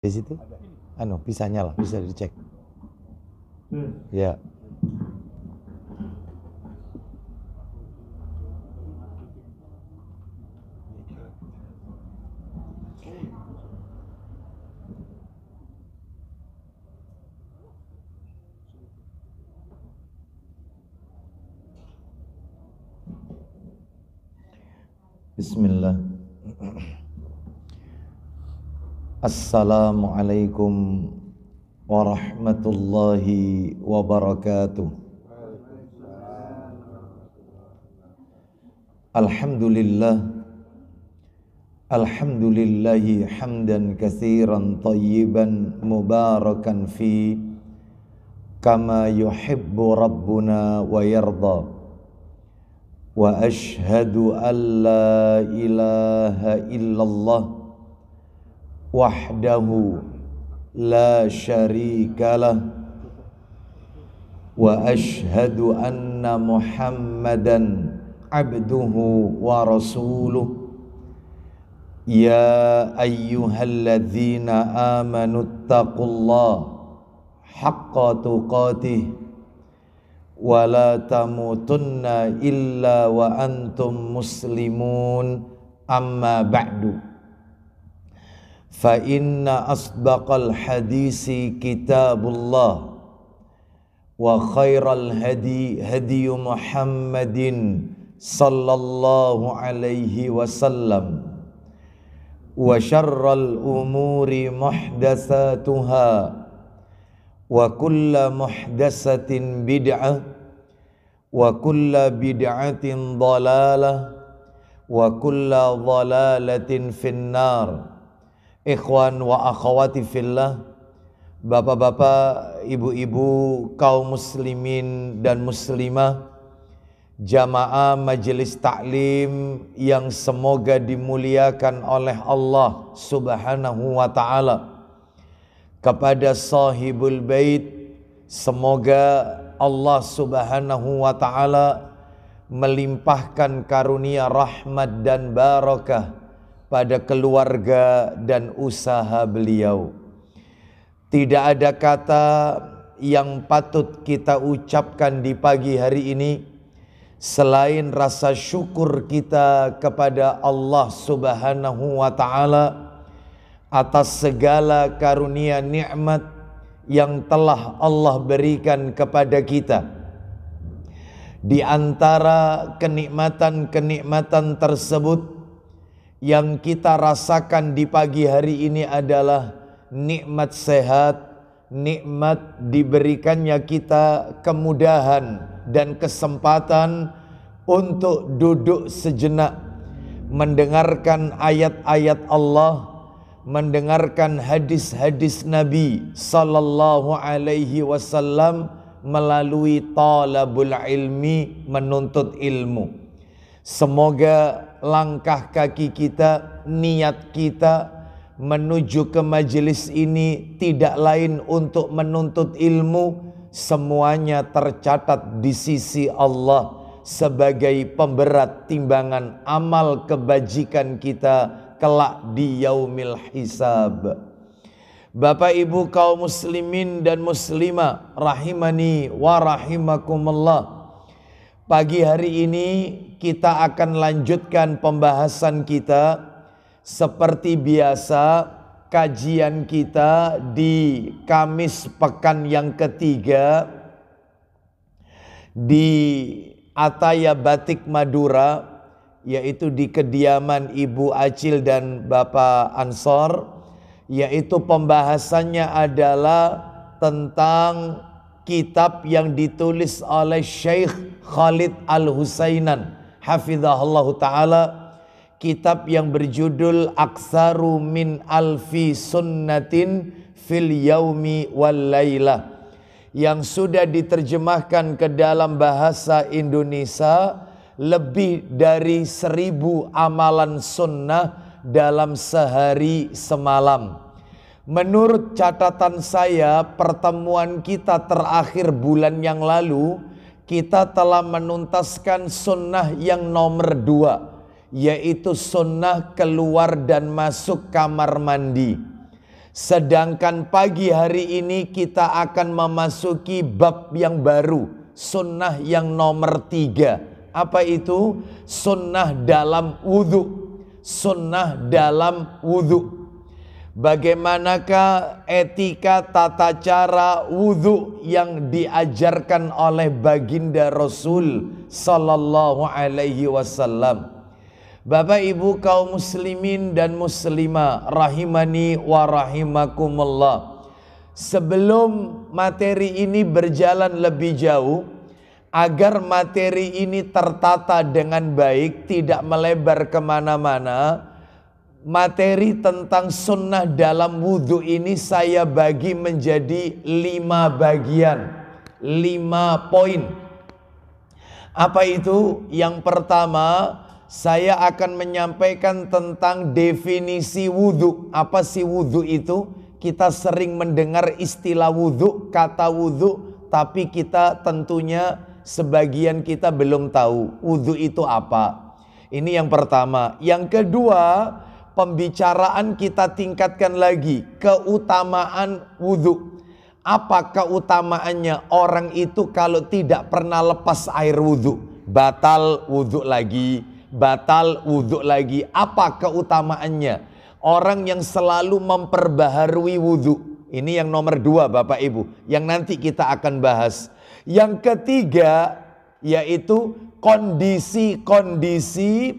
Di situ? Bisa nyala, bisa dicek. Ya. Bismillah. Assalamualaikum warahmatullahi wabarakatuh. Alhamdulillah. Alhamdulillahi hamdan katsiran tayyiban mubarakan fi kama yuhibbu rabbuna wa yarda. Wa ashhadu an la ilaha illallah wahdahu la syarikalah wa ashhadu anna Muhammadan abduhu wa rasuluh. Ya ayyuhalladzina amanu taqullaha haqqa tuqatih wa la tamutunna illa wa antum muslimun, amma ba'du. Fa inna asdaqal hadisi kitabullah wa khairal hadi hadi Muhammadin sallallahu alaihi wasallam wa syarral umuri muhdatsatuha wa kulla muhdatsatin bid'ah wa kulla bid'atin dhalalah wa kulla dhalalatin finnar. Ikhwan wa akhwati fillah, bapak-bapak, ibu-ibu, kaum muslimin dan muslimah, jamaah majelis taklim yang semoga dimuliakan oleh Allah Subhanahu wa ta'ala. Kepada sahibul bait, semoga Allah Subhanahu wa ta'ala melimpahkan karunia rahmat dan barakah pada keluarga dan usaha beliau. Tidak ada kata yang patut kita ucapkan di pagi hari ini selain rasa syukur kita kepada Allah Subhanahu wa ta'ala atas segala karunia nikmat yang telah Allah berikan kepada kita. Di antara kenikmatan-kenikmatan tersebut yang kita rasakan di pagi hari ini adalah nikmat sehat, nikmat diberikannya kita kemudahan dan kesempatan untuk duduk sejenak mendengarkan ayat-ayat Allah, mendengarkan hadis-hadis Nabi sallallahu alaihi wasallam melalui talabul ilmi, menuntut ilmu. Semoga langkah kaki kita, niat kita menuju ke majelis ini tidak lain untuk menuntut ilmu, semuanya tercatat di sisi Allah sebagai pemberat timbangan amal kebajikan kita kelak di yaumil hisab. Bapak ibu kaum muslimin dan muslimah rahimani wa rahimakumullah, pagi hari ini kita akan lanjutkan pembahasan kita. Seperti biasa, kajian kita di Kamis pekan yang ketiga di Ataya Batik Madura, yaitu di kediaman Ibu Acil dan Bapak Ansor, yaitu pembahasannya adalah tentang kitab yang ditulis oleh Syekh Khalid Al-Husainan hafizahullah ta'ala, kitab yang berjudul Aktsaru min alfi sunnatin fil yaumi wal lailah, yang sudah diterjemahkan ke dalam bahasa Indonesia lebih dari 1000 amalan sunnah dalam sehari semalam. Menurut catatan saya, pertemuan kita terakhir bulan yang lalu, kita telah menuntaskan sunnah yang nomor 2, yaitu sunnah keluar dan masuk kamar mandi. Sedangkan pagi hari ini kita akan memasuki bab yang baru, sunnah yang nomor 3. Apa itu? Sunnah dalam wudhu. Sunnah dalam wudhu. Bagaimanakah etika tata cara wudhu yang diajarkan oleh baginda Rasul Sallallahu Alaihi Wasallam? Bapak ibu kaum muslimin dan muslimah rahimani wa rahimakumullah. Sebelum materi ini berjalan lebih jauh, agar materi ini tertata dengan baik, tidak melebar kemana-mana, materi tentang sunnah dalam wudhu ini saya bagi menjadi 5 bagian, 5 poin. Apa itu? Yang pertama, saya akan menyampaikan tentang definisi wudhu. Apa sih wudhu itu? Kita sering mendengar istilah wudhu, kata wudhu, tapi kita tentunya sebagian kita belum tahu wudhu itu apa. Ini yang pertama. Yang kedua, pembicaraan kita tingkatkan lagi keutamaan wudhu. Apa keutamaannya? Orang itu kalau tidak pernah lepas air wudhu, batal wudhu lagi. Batal wudhu lagi. Apa keutamaannya? Orang yang selalu memperbaharui wudhu. Ini yang nomor 2 Bapak Ibu, yang nanti kita akan bahas. Yang ketiga yaitu kondisi-kondisi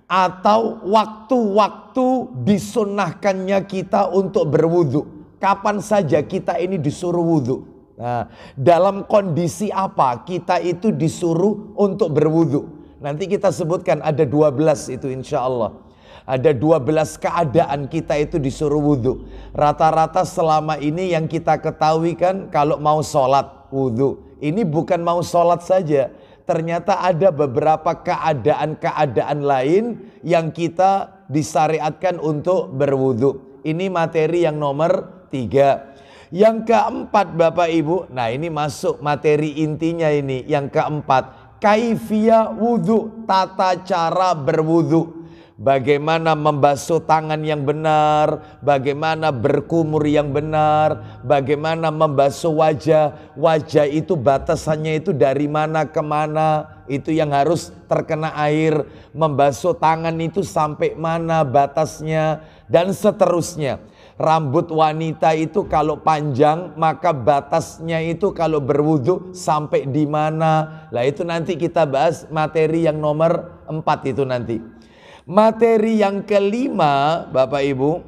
atau waktu-waktu disunnahkannya kita untuk berwudhu. Kapan saja kita ini disuruh wudhu. Nah, dalam kondisi apa kita itu disuruh untuk berwudhu? Nanti kita sebutkan ada 12 itu insya Allah. Ada 12 keadaan kita itu disuruh wudhu. Rata-rata selama ini yang kita ketahui kan kalau mau sholat wudhu. Ini bukan mau sholat saja. Ternyata ada beberapa keadaan-keadaan lain yang kita disyariatkan untuk berwudhu. Ini materi yang nomor 3. Yang keempat Bapak Ibu. Nah ini masuk materi intinya ini. Yang keempat. Kaifiyah wudhu, tata cara berwudhu. Bagaimana membasuh tangan yang benar, bagaimana berkumur yang benar, bagaimana membasuh wajah. Wajah itu batasannya itu dari mana ke mana, itu yang harus terkena air. Membasuh tangan itu sampai mana batasnya, dan seterusnya. Rambut wanita itu kalau panjang maka batasnya itu kalau berwudu sampai di mana. Lah itu nanti kita bahas materi yang nomor 4 itu nanti. Materi yang kelima Bapak Ibu.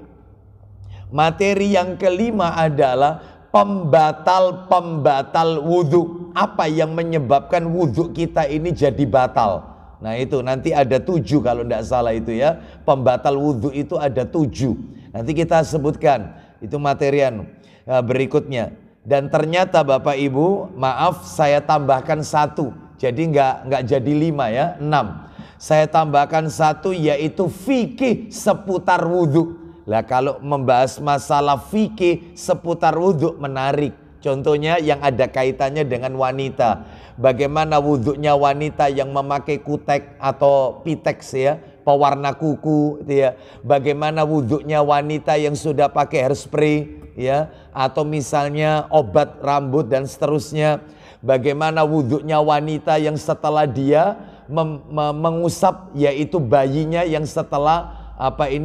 Materi yang kelima adalah pembatal-pembatal wudu. Apa yang menyebabkan wudu kita ini jadi batal? Nah itu nanti ada 7 kalau tidak salah itu ya. Pembatal wudu itu ada 7. Nanti kita sebutkan itu materian berikutnya. Dan ternyata Bapak Ibu, maaf saya tambahkan 1. Jadi nggak jadi 5 ya, 6. Saya tambahkan 1 yaitu fikih seputar wudhu. Lah kalau membahas masalah fikih seputar wudhu menarik. Contohnya yang ada kaitannya dengan wanita. Bagaimana wudhunya wanita yang memakai kutek atau pitex ya, pewarna kuku ya. Bagaimana wudhunya wanita yang sudah pakai hairspray ya, atau misalnya obat rambut dan seterusnya. Bagaimana wudhunya wanita yang setelah dia mengusap yaitu bayinya yang setelah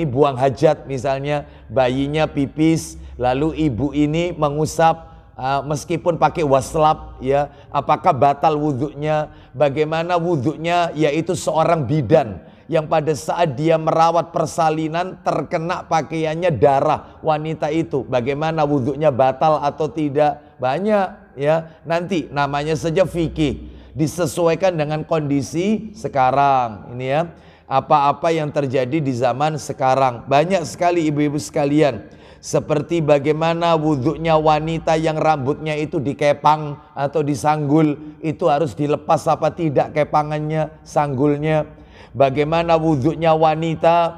buang hajat misalnya, bayinya pipis lalu ibu ini mengusap meskipun pakai waslap ya, apakah batal wudhunya? Bagaimana wudhunya yaitu seorang bidan yang pada saat dia merawat persalinan terkena pakaiannya darah wanita itu, bagaimana wudhunya batal atau tidak? Banyak ya, nanti namanya saja fikih, disesuaikan dengan kondisi sekarang ini ya, apa-apa yang terjadi di zaman sekarang. Banyak sekali ibu-ibu sekalian, seperti bagaimana wudhunya wanita yang rambutnya itu dikepang atau disanggul, itu harus dilepas apa tidak kepangannya, sanggulnya. Bagaimana wudhunya wanita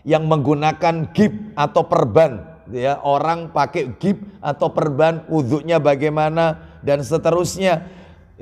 yang menggunakan gib atau perban ya, orang pakai gib atau perban wudhunya bagaimana, dan seterusnya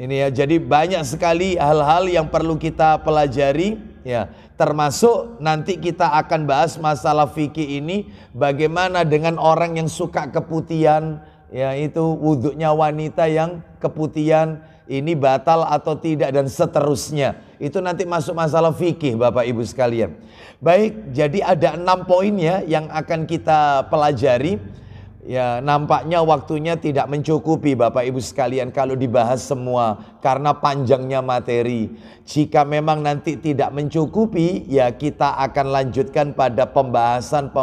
Ini ya, jadi banyak sekali hal-hal yang perlu kita pelajari ya. Termasuk nanti kita akan bahas masalah fikih ini, bagaimana dengan orang yang suka keputihan, yaitu wudhunya wanita yang keputihan ini batal atau tidak dan seterusnya. Itu nanti masuk masalah fikih Bapak Ibu sekalian. Baik, jadi ada 6 poin ya yang akan kita pelajari. Ya, nampaknya waktunya tidak mencukupi Bapak Ibu sekalian kalau dibahas semua karena panjangnya materi. Jika memang nanti tidak mencukupi, ya kita akan lanjutkan pada pembahasan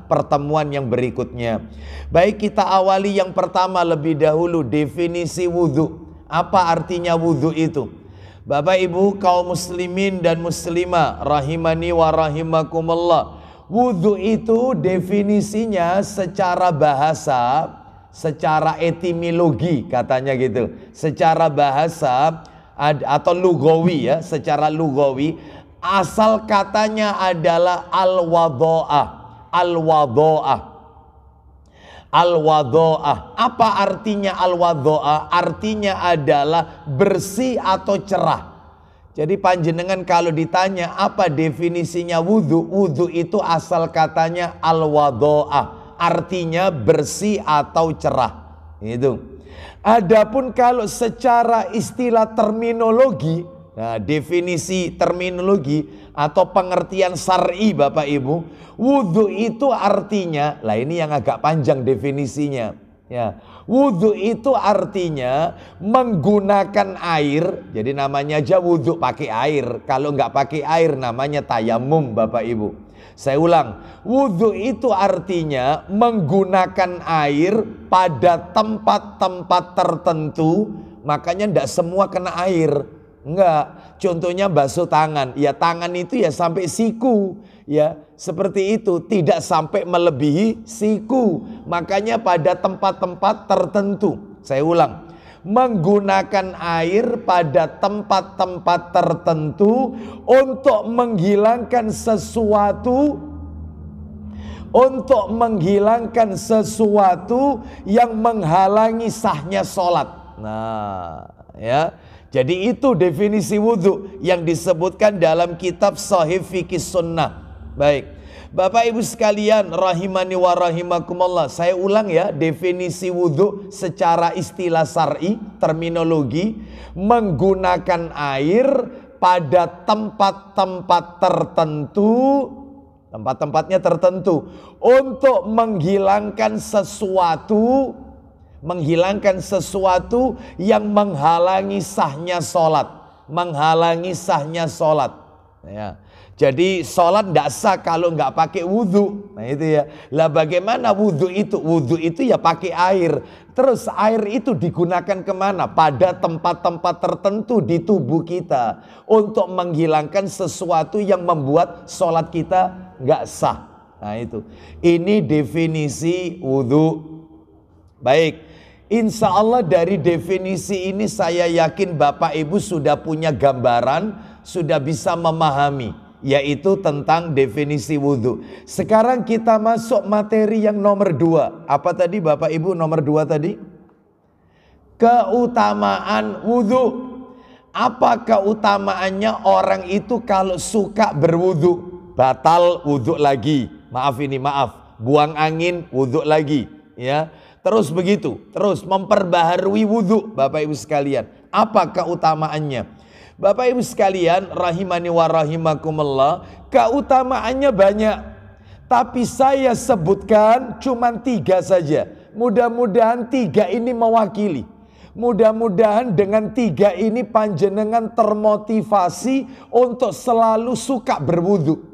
pertemuan yang berikutnya. Baik, kita awali yang pertama lebih dahulu, definisi wudhu. Apa artinya wudhu itu? Bapak Ibu kaum muslimin dan muslimah rahimani wa rahimakumullah. Wudhu itu definisinya secara bahasa, secara etimologi katanya gitu. Secara bahasa atau lugawi ya, secara lugawi asal katanya adalah al-wadha'ah. Al-wadha'ah. Al-wadha'ah. Apa artinya al-wadha'ah? Artinya adalah bersih atau cerah. Jadi panjenengan kalau ditanya apa definisinya wudhu, wudhu itu asal katanya al-wadha'ah, artinya bersih atau cerah. Itu. Adapun kalau secara istilah terminologi, nah definisi terminologi atau pengertian syar'i Bapak Ibu, wudhu itu artinya, lah ini yang agak panjang definisinya. Ya, wudhu itu artinya menggunakan air. Jadi namanya aja wudhu pakai air. Kalau nggak pakai air namanya tayamum Bapak Ibu. Saya ulang, wudhu itu artinya menggunakan air pada tempat-tempat tertentu. Makanya nggak semua kena air. Enggak, contohnya basuh tangan. Ya tangan itu ya sampai siku. Ya, seperti itu, tidak sampai melebihi siku. Makanya pada tempat-tempat tertentu, saya ulang, menggunakan air pada tempat-tempat tertentu untuk menghilangkan sesuatu, yang menghalangi sahnya sholat. Nah, ya. Jadi itu definisi wudhu yang disebutkan dalam kitab Shahih Fiqih Sunnah. Baik, Bapak Ibu sekalian rahimani wa rahimakumullah. Saya ulang ya, definisi wudhu secara istilah syar'i, terminologi, menggunakan air pada tempat-tempat tertentu, tempat-tempatnya tertentu, untuk menghilangkan sesuatu yang menghalangi sahnya sholat. Menghalangi sahnya sholat ya. Jadi sholat tidak sah kalau nggak pakai wudhu. Nah itu ya. Lah bagaimana wudhu itu? Wudhu itu ya pakai air. Terus air itu digunakan kemana? Pada tempat-tempat tertentu di tubuh kita. Untuk menghilangkan sesuatu yang membuat sholat kita nggak sah. Nah itu. Ini definisi wudhu. Baik. Insya Allah dari definisi ini saya yakin Bapak Ibu sudah punya gambaran. Sudah bisa memahami. Yaitu tentang definisi wudhu. Sekarang kita masuk materi yang nomor 2. Apa tadi Bapak Ibu nomor 2 tadi? Keutamaan wudhu. Apa keutamaannya orang itu kalau suka berwudhu? Batal wudhu lagi. Maaf, buang angin wudhu lagi. Ya, terus begitu. Terus memperbaharui wudhu Bapak Ibu sekalian. Apa keutamaannya? Bapak Ibu sekalian rahimani wa rahimakumullah, keutamaannya banyak. Tapi saya sebutkan cuma 3 saja. Mudah-mudahan 3 ini mewakili. Mudah-mudahan dengan 3 ini panjenengan termotivasi untuk selalu suka berwudu.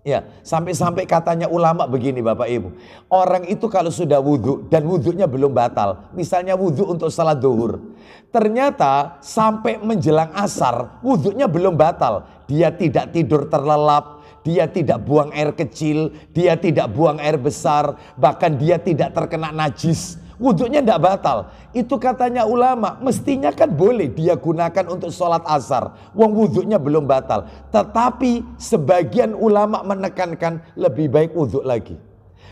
Ya, sampai-sampai katanya ulama begini Bapak Ibu. Orang itu kalau sudah wudhu dan wudhunya belum batal. Misalnya wudhu untuk salat duhur. Ternyata sampai menjelang asar wudhunya belum batal. Dia tidak tidur terlelap. Dia tidak buang air kecil. Dia tidak buang air besar. Bahkan dia tidak terkena najis. Wudhunya tidak batal. Itu katanya ulama. Mestinya kan boleh dia gunakan untuk sholat asar. Wong wudhunya belum batal. Tetapi sebagian ulama menekankan lebih baik wudhu lagi.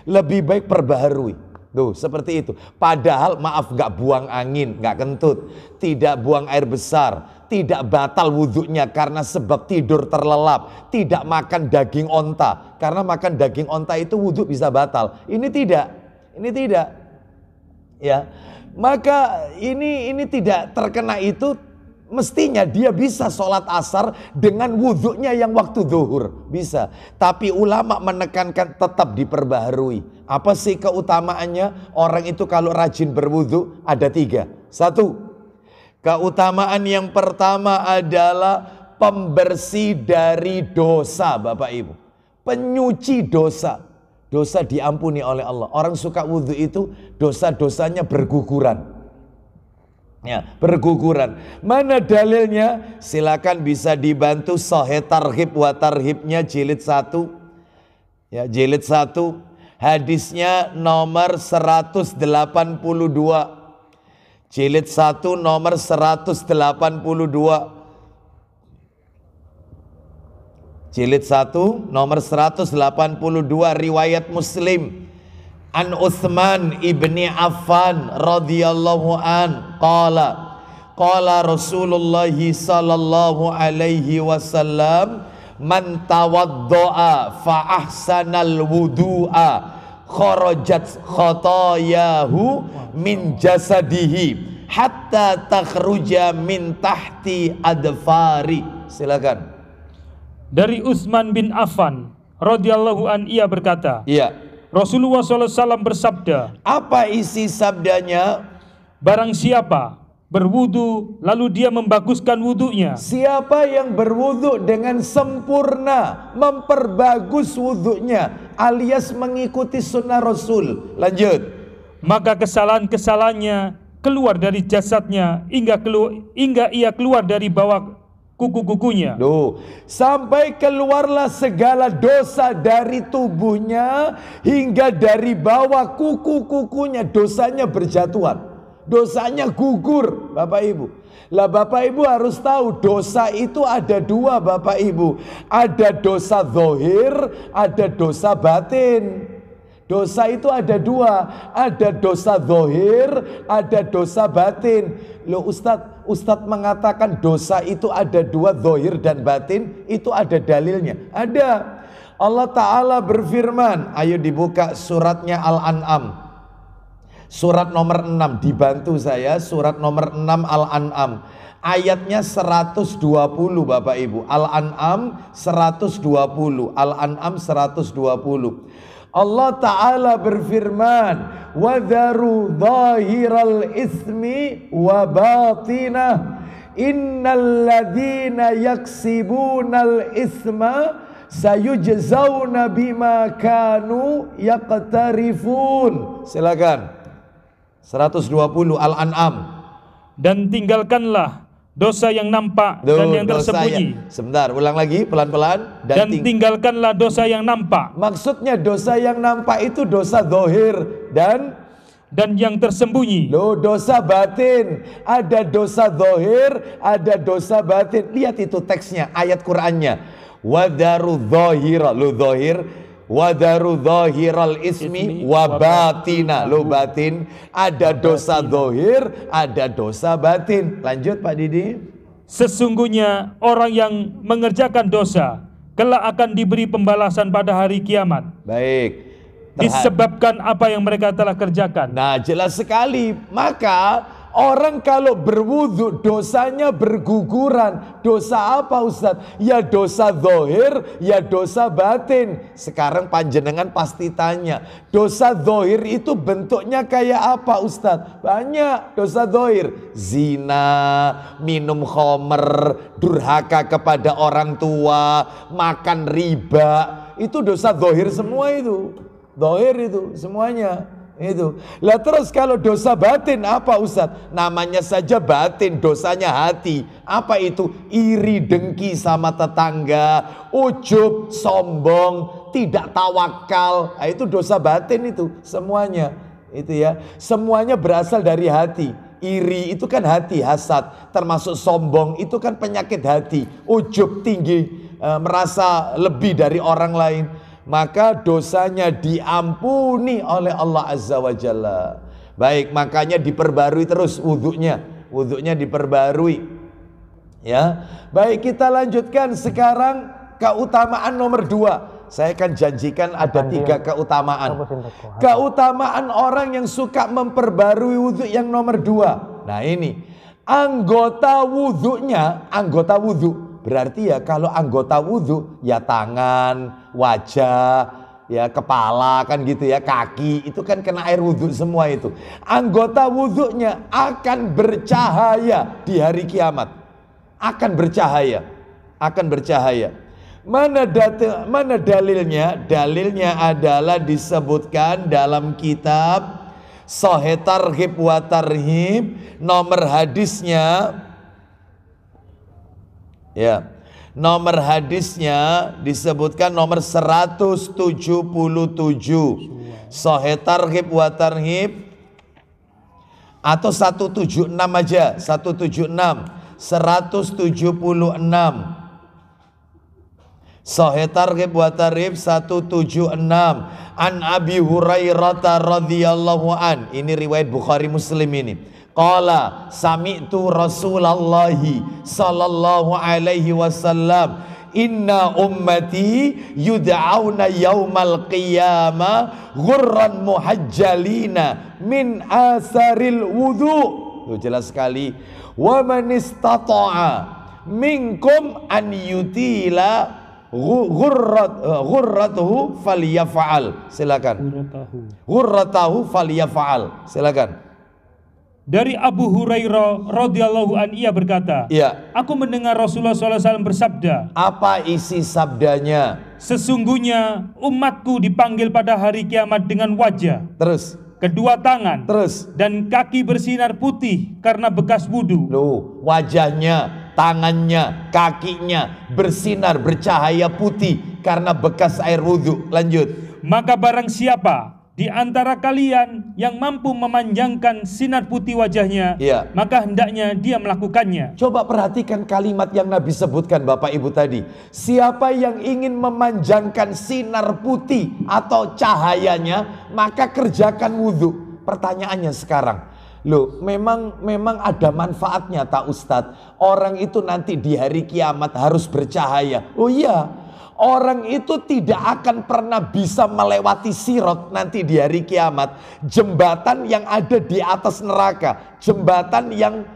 Lebih baik perbaharui. Tuh, seperti itu. Padahal maaf, nggak buang angin, nggak kentut, tidak buang air besar, tidak batal wudhunya karena sebab tidur terlelap, tidak makan daging onta karena makan daging onta itu wudhu bisa batal. Ini tidak, ya. Maka ini tidak terkena itu. Mestinya dia bisa sholat asar dengan wudhunya yang waktu zuhur. Bisa. Tapi ulama menekankan tetap diperbaharui. Apa sih keutamaannya? Orang itu kalau rajin berwudhu ada 3. 1. Keutamaan yang pertama adalah pembersih dari dosa, Bapak Ibu. Penyuci dosa. Dosa diampuni oleh Allah. Orang suka wudhu itu dosa-dosanya berguguran. Ya, berguguran. Mana dalilnya? Silakan bisa dibantu Sahih Targhib wa Tarhibnya jilid 1. Ya, jilid 1. Hadisnya nomor 182. Jilid 1 nomor 182. Jilid 1 nomor 182 riwayat Muslim. An Utsman ibni Affan radhiyallahu an qala Rasulullah sallallahu alaihi wasallam man tawaddoa fa ahsanal wudu'a kharajat khatayahu min jasadihi hatta takhruja min tahti adfari. Silakan. Dari Utsman bin Affan radhiyallahu an, ia berkata, iya, Rasulullah SAW bersabda, apa isi sabdanya? Barang siapa berwudu lalu dia membaguskan wudunya. Siapa yang berwudu dengan sempurna, memperbagus wudunya, alias mengikuti sunnah Rasul. Lanjut. Maka kesalahan-kesalahannya keluar dari jasadnya hingga ia keluar dari bawah kuku-kukunya. Duh, sampai keluarlah segala dosa dari tubuhnya hingga dari bawah kuku-kukunya. Dosanya berjatuhan, dosanya gugur, Bapak Ibu. Lah Bapak Ibu harus tahu dosa itu ada 2, Bapak Ibu. Ada dosa zahir, ada dosa batin. Dosa itu ada 2, ada dosa zahir, ada dosa batin. Loh Ustadz mengatakan dosa itu ada 2, zahir dan batin, itu ada dalilnya. Ada. Allah Ta'ala berfirman, ayo dibuka suratnya Al-An'am. Surat nomor 6, dibantu saya, surat nomor 6 Al-An'am. Ayatnya 120 Bapak Ibu. Al-An'am 120. Al-An'am 120. Allah Ta'ala berfirman, وَذَرُوا ظَاهِرَ الْإِثْمِ وَبَاطِنَهُ إِنَّ الَّذِينَ يَكْسِبُونَ الْإِثْمَ سَيُجْزَوْنَ بِمَا كَانُوا يَقْتَرِفُونَ. Silakan. 120 Al-An'am. Dan tinggalkanlah dosa yang nampak dan yang tersembunyi. Sebentar, ulang lagi pelan-pelan. Dan tinggalkanlah dosa yang nampak. Maksudnya dosa yang nampak itu dosa zahir dan yang tersembunyi. Loh, dosa batin. Ada dosa zahir, ada dosa batin. Lihat itu teksnya, ayat Qur'annya. Wadaru zahira, lo zahir. Wadaru zahiral ismi wa batina, lo batin. Ada dosa zahir, ada dosa batin. Lanjut Pak Didi. Sesungguhnya orang yang mengerjakan dosa kelak akan diberi pembalasan pada hari kiamat. Baik. Disebabkan apa yang mereka telah kerjakan. Nah, jelas sekali. Maka orang kalau berwudu dosanya berguguran. Dosa apa Ustaz? Ya dosa zahir, ya dosa batin. Sekarang panjenengan pasti tanya, dosa zahir itu bentuknya kayak apa Ustaz? Banyak dosa zahir. Zina, minum khamr, durhaka kepada orang tua, makan riba. Itu dosa zahir semua itu. Zahir itu semuanya. Itu. Lah terus kalau dosa batin apa Ustaz? Namanya saja batin, dosanya hati. Apa itu? Iri dengki sama tetangga, ujub, sombong, tidak tawakal. Nah, itu dosa batin itu semuanya. Itu ya. Semuanya berasal dari hati. Iri itu kan hati, hasad, termasuk sombong itu kan penyakit hati. Ujub tinggi, merasa lebih dari orang lain. maka dosanya diampuni oleh Allah Azza wa Jalla. Baik, makanya diperbarui terus wudhunya. Wudhunya diperbarui. Ya, baik, kita lanjutkan sekarang keutamaan nomor 2. Saya akan janjikan ada 3 keutamaan. Keutamaan orang yang suka memperbarui wudhu yang nomor 2. Nah ini, anggota wudhunya, anggota wudhu. Berarti ya kalau anggota wudhu, ya tangan, wajah, ya kepala kan gitu ya, kaki, itu kan kena air wudhu semua itu. Anggota wudhunya akan bercahaya di hari kiamat. Akan bercahaya. Akan bercahaya. Mana dalilnya? Dalilnya adalah disebutkan dalam kitab Sahih Targhib wa Tarhib, nomor hadisnya ya. Nomor hadisnya disebutkan nomor 177. Sahih Targhib wa Tarhib atau 176 aja, 176, 176. Sahih Targhib wa Tarhib 176. An Abi Hurairah radhiyallahu an. Ini riwayat Bukhari Muslim ini. Qala sami'tu Rasulullah sallallahu alaihi wasallam, inna ummati yud'auna yaumal qiyamah ghurran muhajjalina min asaril wudhu. Tuh jelas sekali. Wa man istata'a minkum an yutila ghurratuhu falyaf'al. Silakan. Ghurratahu falyaf'al. Silakan. Dari Abu Hurairah radhiyallahu an, ia berkata, ya, aku mendengar Rasulullah SAW bersabda. Apa isi sabdanya? Sesungguhnya umatku dipanggil pada hari kiamat dengan wajah, terus kedua tangan, terus dan kaki bersinar putih karena bekas wudu. Loh, wajahnya, tangannya, kakinya bersinar bercahaya putih karena bekas air wudhu. Lanjut. Maka barang siapa di antara kalian yang mampu memanjangkan sinar putih wajahnya, ya, maka hendaknya dia melakukannya. Coba perhatikan kalimat yang Nabi sebutkan Bapak Ibu tadi. Siapa yang ingin memanjangkan sinar putih atau cahayanya, maka kerjakan wudhu. Pertanyaannya sekarang, loh, memang ada manfaatnya tak Ustadz? Orang itu nanti di hari kiamat harus bercahaya. Oh iya, orang itu tidak akan pernah bisa melewati sirat nanti di hari kiamat. Jembatan yang ada di atas neraka, jembatan yang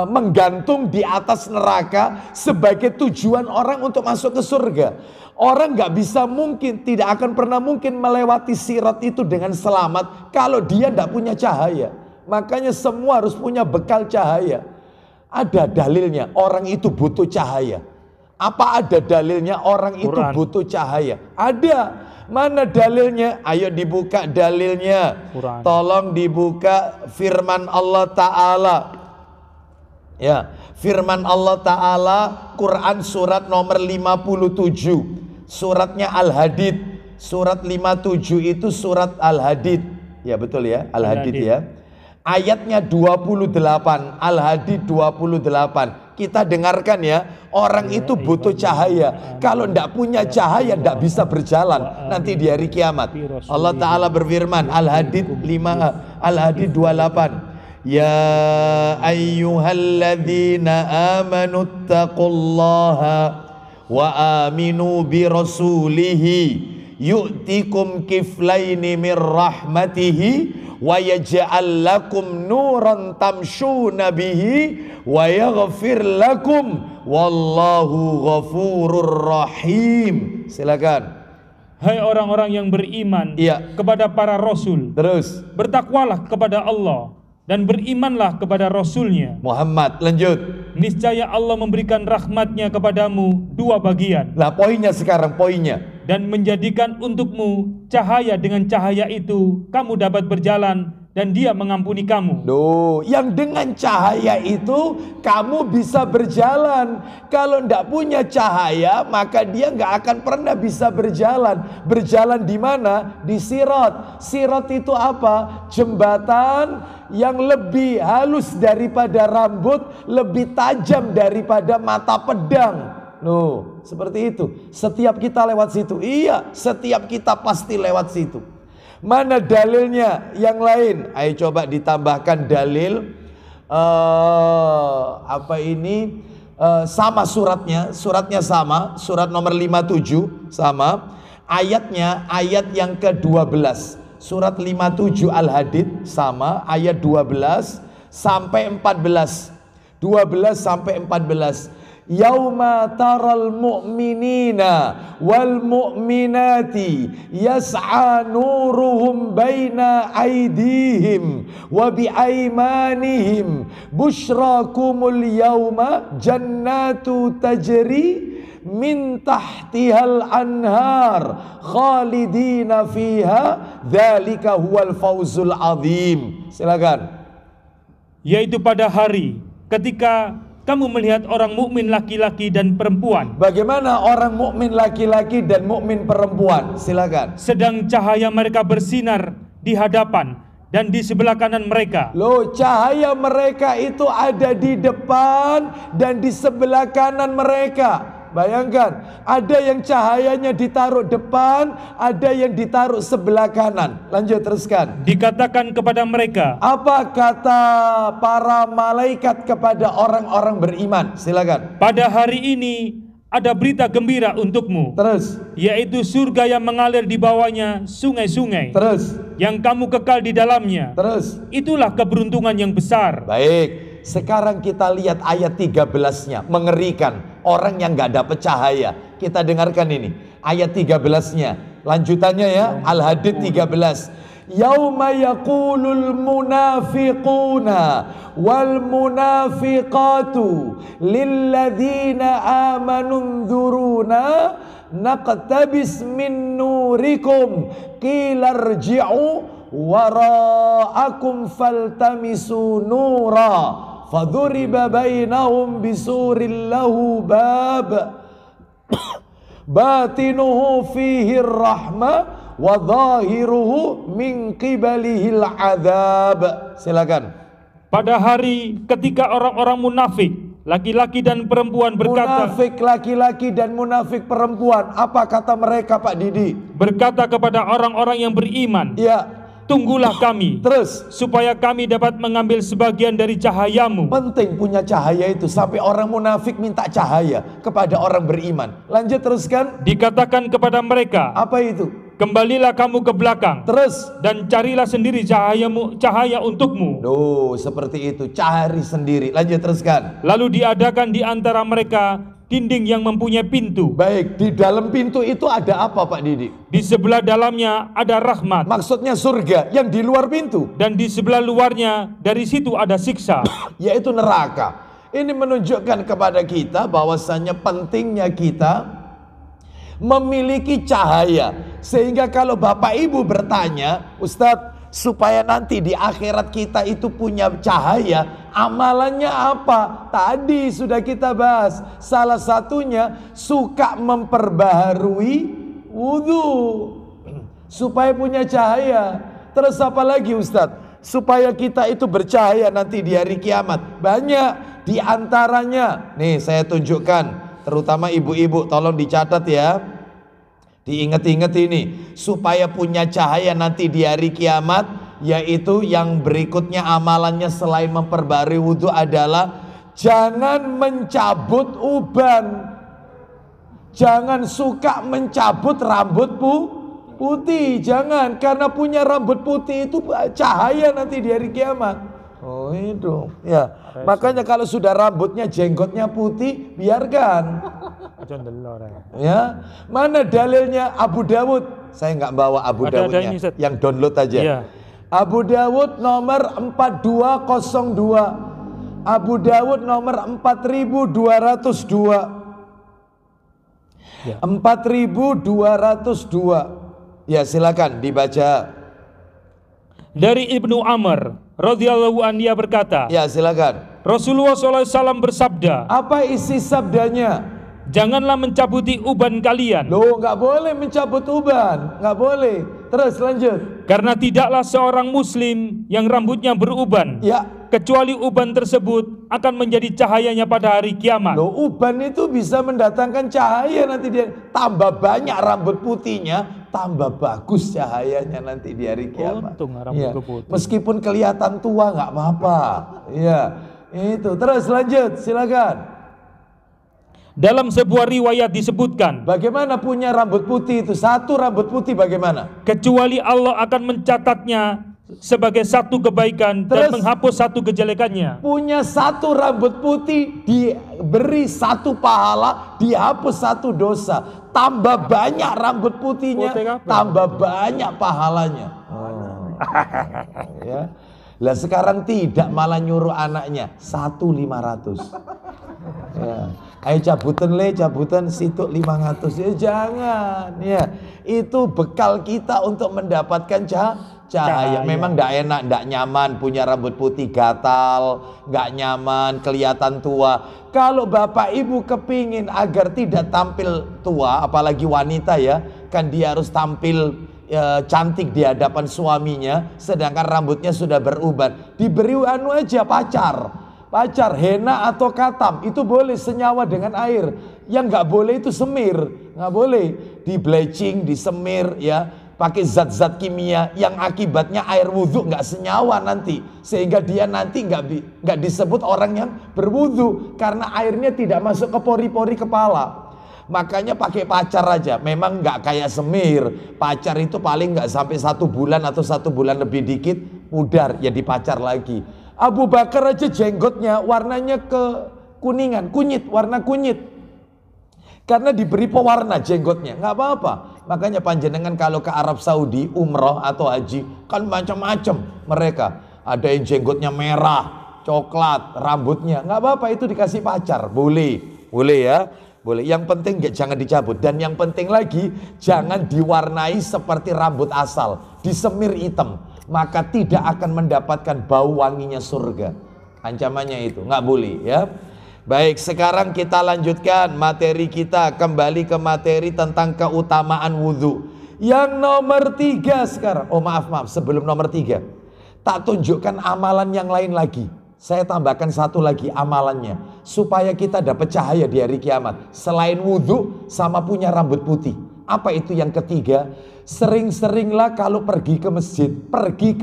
menggantung di atas neraka sebagai tujuan orang untuk masuk ke surga. Orang nggak bisa mungkin, tidak akan pernah mungkin melewati sirat itu dengan selamat kalau dia nggak punya cahaya. Makanya semua harus punya bekal cahaya. Ada dalilnya orang itu butuh cahaya. Apa ada dalilnya orang itu butuh cahaya? Ada. Mana dalilnya? Ayo dibuka dalilnya. Quran. Tolong dibuka firman Allah Ta'ala. Ya, firman Allah Ta'ala, Quran surat nomor 57. Suratnya Al-Hadid. Surat 57 itu surat Al-Hadid. Ya betul ya, Al-Hadid ya. Ayatnya 28, Al-Hadid 28. Kita dengarkan ya, orang itu butuh cahaya. Kalau tidak punya cahaya tidak bisa berjalan nanti di hari kiamat. Allah Ta'ala berfirman, Al-Hadid 28. Ya ayyuhalladzina amanu taqullaha wa aminu bi rasulihi yu'tikum kiflaini min rahmatihi wa yaj'al lakum nuran tamshuna bihi wa yaghfir lakum wallahu ghafurur rahim. Silakan. Hai orang-orang yang beriman, kepada para rasul, terus bertakwalah kepada Allah dan berimanlah kepada Rasulnya Muhammad. Lanjut. Niscaya Allah memberikan rahmatnya kepadamu 2 bagian. Lah poinnya sekarang, poinnya. Dan menjadikan untukmu cahaya, dengan cahaya itu kamu dapat berjalan dan dia mengampuni kamu. Loh, yang dengan cahaya itu kamu bisa berjalan. Kalau tidak punya cahaya, maka dia nggak akan pernah bisa berjalan. Berjalan di mana? Di sirat. Sirat itu apa? Jembatan yang lebih halus daripada rambut, lebih tajam daripada mata pedang. Loh, seperti itu. Setiap kita lewat situ. Iya, setiap kita pasti lewat situ. Mana dalilnya yang lain? Ayo coba ditambahkan dalil. Sama suratnya. Suratnya sama. Surat nomor 57 sama. Ayatnya ayat yang ke-12. Surat 57 Al-Hadid sama. Ayat 12 sampai 14. 12 sampai 14. Yauma taral mu'minina wal mu'minati yas'a nuruhum baina aydihim wa bi'aymanihim bushrakumul yauma jannatu tajri min tahtihal anhar khalidina fiha dzalika huwal fawzul azim. Silakan. Yaitu pada hari ketika kamu melihat orang mukmin laki-laki dan perempuan. Bagaimana orang mukmin laki-laki dan mukmin perempuan? Silakan. Sedang cahaya mereka bersinar di hadapan dan di sebelah kanan mereka. Loh, cahaya mereka itu ada di depan dan di sebelah kanan mereka. Bayangkan, ada yang cahayanya ditaruh depan, ada yang ditaruh sebelah kanan. Lanjut, teruskan. Dikatakan kepada mereka. Apa kata para malaikat kepada orang-orang beriman? Silakan. Pada hari ini ada berita gembira untukmu. Terus. Yaitu surga yang mengalir di bawahnya sungai-sungai. Terus. Yang kamu kekal di dalamnya. Terus. Itulah keberuntungan yang besar. Baik. Sekarang kita lihat ayat 13-nya, mengerikan. Orang yang gak dapat cahaya. Kita dengarkan ini, ayat 13-nya. Lanjutannya ya, Al-Hadid 13. Yauma yaqulul munafiquna wal munafiqatu lilladzina amanu dzuruna naqtabis min nurikum qila irji'u wara'akum faltamisu nura fadhuriba bainahum bisurin lahu bab batinuhu fihi rahmah wa dhahiruhu min qibalihil adzab. Silakan. Pada hari ketika orang-orang munafik laki-laki dan perempuan berkata, munafik laki-laki dan munafik perempuan, apa kata mereka Pak Didi? Berkata kepada orang-orang yang beriman, ya, tunggulah kami, terus, supaya kami dapat mengambil sebagian dari cahayamu. Penting punya cahaya itu. Sampai orang munafik minta cahaya kepada orang beriman. Lanjut, teruskan. Dikatakan kepada mereka, apa itu? Kembalilah kamu ke belakang. Terus. Dan carilah sendiri cahaya untukmu. Loh, seperti itu. Cari sendiri. Lanjut, teruskan. Lalu diadakan di antara mereka dinding yang mempunyai pintu. Baik, di dalam pintu itu ada apa Pak Didi? Di sebelah dalamnya ada rahmat. Maksudnya surga. Yang di luar pintu. Dan di sebelah luarnya dari situ ada siksa. Yaitu neraka. Ini menunjukkan kepada kita bahwasannya pentingnya kita memiliki cahaya. Sehingga kalau Bapak Ibu bertanya, Ustadz, supaya nanti di akhirat kita itu punya cahaya, amalannya apa? Tadi sudah kita bahas. Salah satunya suka memperbaharui wudhu supaya punya cahaya. Terus apa lagi Ustadz? Supaya kita itu bercahaya nanti di hari kiamat. Banyak di antaranya. Nih saya tunjukkan. Terutama ibu-ibu, tolong dicatat ya. Diingat-ingat ini. Supaya punya cahaya nanti di hari kiamat. Yaitu yang berikutnya amalannya selain memperbarui wudhu adalah jangan mencabut uban. Jangan suka mencabut rambut putih. Jangan, karena punya rambut putih itu cahaya nanti di hari kiamat. Oh itu ya. Makanya kalau sudah rambutnya jenggotnya putih, biarkan. Ya. Mana dalilnya Abu Dawud? Saya nggak bawa Abu Dawudnya, yang download aja. Ya. Abu Dawud nomor 4202. Abu Dawud nomor 4202. Ya. 4202. Ya, silakan dibaca. Dari Ibnu Amr radhiyallahu anhu, dia berkata, ya silakan. Rasulullah SAW bersabda. Apa isi sabdanya? Janganlah mencabuti uban kalian. Loh, nggak boleh mencabut uban, nggak boleh. Terus lanjut. Karena tidaklah seorang muslim yang rambutnya beruban, ya, kecuali uban tersebut akan menjadi cahayanya pada hari kiamat. Loh, uban itu bisa mendatangkan cahaya, nanti dia tambah banyak rambut putihnya, tambah bagus cahayanya nanti di hari kiamat. Untung rambut putih. Meskipun kelihatan tua nggak apa-apa. Ya, itu. Terus lanjut, silakan. Dalam sebuah riwayat disebutkan, Bagaimana punya rambut putih itu? Satu rambut putih bagaimana? kecuali Allah akan mencatatnya sebagai satu kebaikan dan menghapus satu kejelekannya. Punya satu rambut putih, diberi satu pahala, dihapus satu dosa. Tambah banyak rambut putihnya, tambah banyak pahalanya. Ya. Lah sekarang tidak, malah nyuruh anaknya 1.500. Ya. Ayo cabutan situ 500. Ya jangan, ya. Itu bekal kita untuk mendapatkan cahaya. Memang tidak enak, tidak nyaman punya rambut putih gatal, nggak nyaman, kelihatan tua. Kalau bapak ibu kepingin agar tidak tampil tua, apalagi wanita ya, kan dia harus tampil cantik di hadapan suaminya, sedangkan rambutnya sudah beruban, diberi anu aja pacar henna atau katam, itu boleh senyawa dengan air. Yang nggak boleh itu semir, nggak boleh di bleaching, disemir ya, pakai zat-zat kimia yang akibatnya air wudhu nggak senyawa nanti, sehingga dia nanti nggak disebut orang yang berwudhu karena airnya tidak masuk ke pori-pori kepala. Makanya pakai pacar aja, memang nggak kayak semir. Pacar itu paling nggak sampai 1 bulan atau 1 bulan lebih dikit, pudar ya dipacar lagi. Abu Bakar aja jenggotnya warnanya kekuningan, warna kunyit. Karena diberi pewarna jenggotnya, nggak apa-apa. Makanya panjenengan kalau ke Arab Saudi umroh atau haji kan macam-macam mereka. Ada yang jenggotnya merah, coklat, rambutnya nggak apa-apa, itu dikasih pacar, boleh ya, boleh. Yang penting jangan dicabut, dan yang penting lagi jangan diwarnai seperti rambut asal, disemir hitam, maka tidak akan mendapatkan bau wanginya surga. Ancamannya itu nggak boleh ya. Baik, sekarang kita lanjutkan materi kita, kembali ke materi tentang keutamaan wudhu. Yang nomor 3 sekarang. Oh maaf, sebelum nomor 3, tak tunjukkan amalan yang lain lagi. Saya tambahkan satu lagi amalannya, supaya kita dapat cahaya di hari kiamat. Selain wudhu sama punya rambut putih. Apa itu yang ketiga? Sering-seringlah kalau pergi ke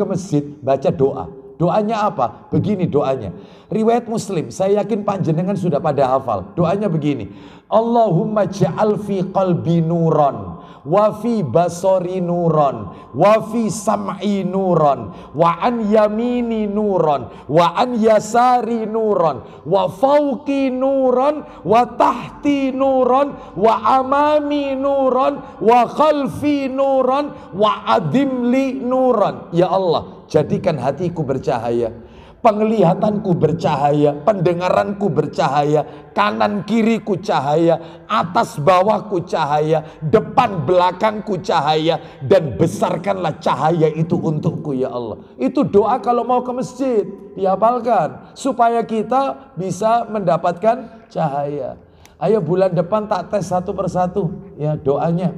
masjid baca doa. Doanya apa? Begini doanya. Riwayat Muslim, saya yakin panjenengan sudah pada hafal. Doanya begini. Allahumma ja'al fi qalbi nuran, wa fi basari nuran, wa fi sam'i nuran, wa an yamini nuran, wa an yasari nuran, wa fauqi nuran, wa tahti nuran, wa amami nuran, wa khalfi nuran, wa adimli nuran. Ya Allah, jadikan hatiku bercahaya, penglihatanku bercahaya, pendengaranku bercahaya, kanan kiriku cahaya, atas bawahku cahaya, depan belakangku cahaya, dan besarkanlah cahaya itu untukku ya Allah. Itu doa kalau mau ke masjid, dihafalkan supaya kita bisa mendapatkan cahaya. Ayo bulan depan tak tes satu persatu ya doanya.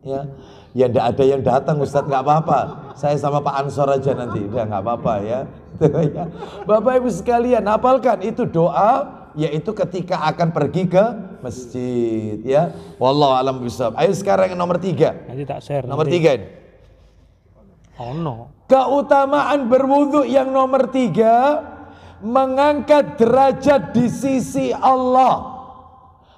Ya tidak ada yang datang Ustadz, nggak apa-apa. Saya sama Pak Ansor aja nanti, udah nggak apa-apa ya. Bapak Ibu sekalian, hafalkan itu doa, yaitu ketika akan pergi ke masjid ya. Wallahu a'lam bishawab. Ayo sekarang yang nomor 3. Nanti tak share. Nomor 3 ini. Oh no. Keutamaan berwudu yang nomor 3, mengangkat derajat di sisi Allah.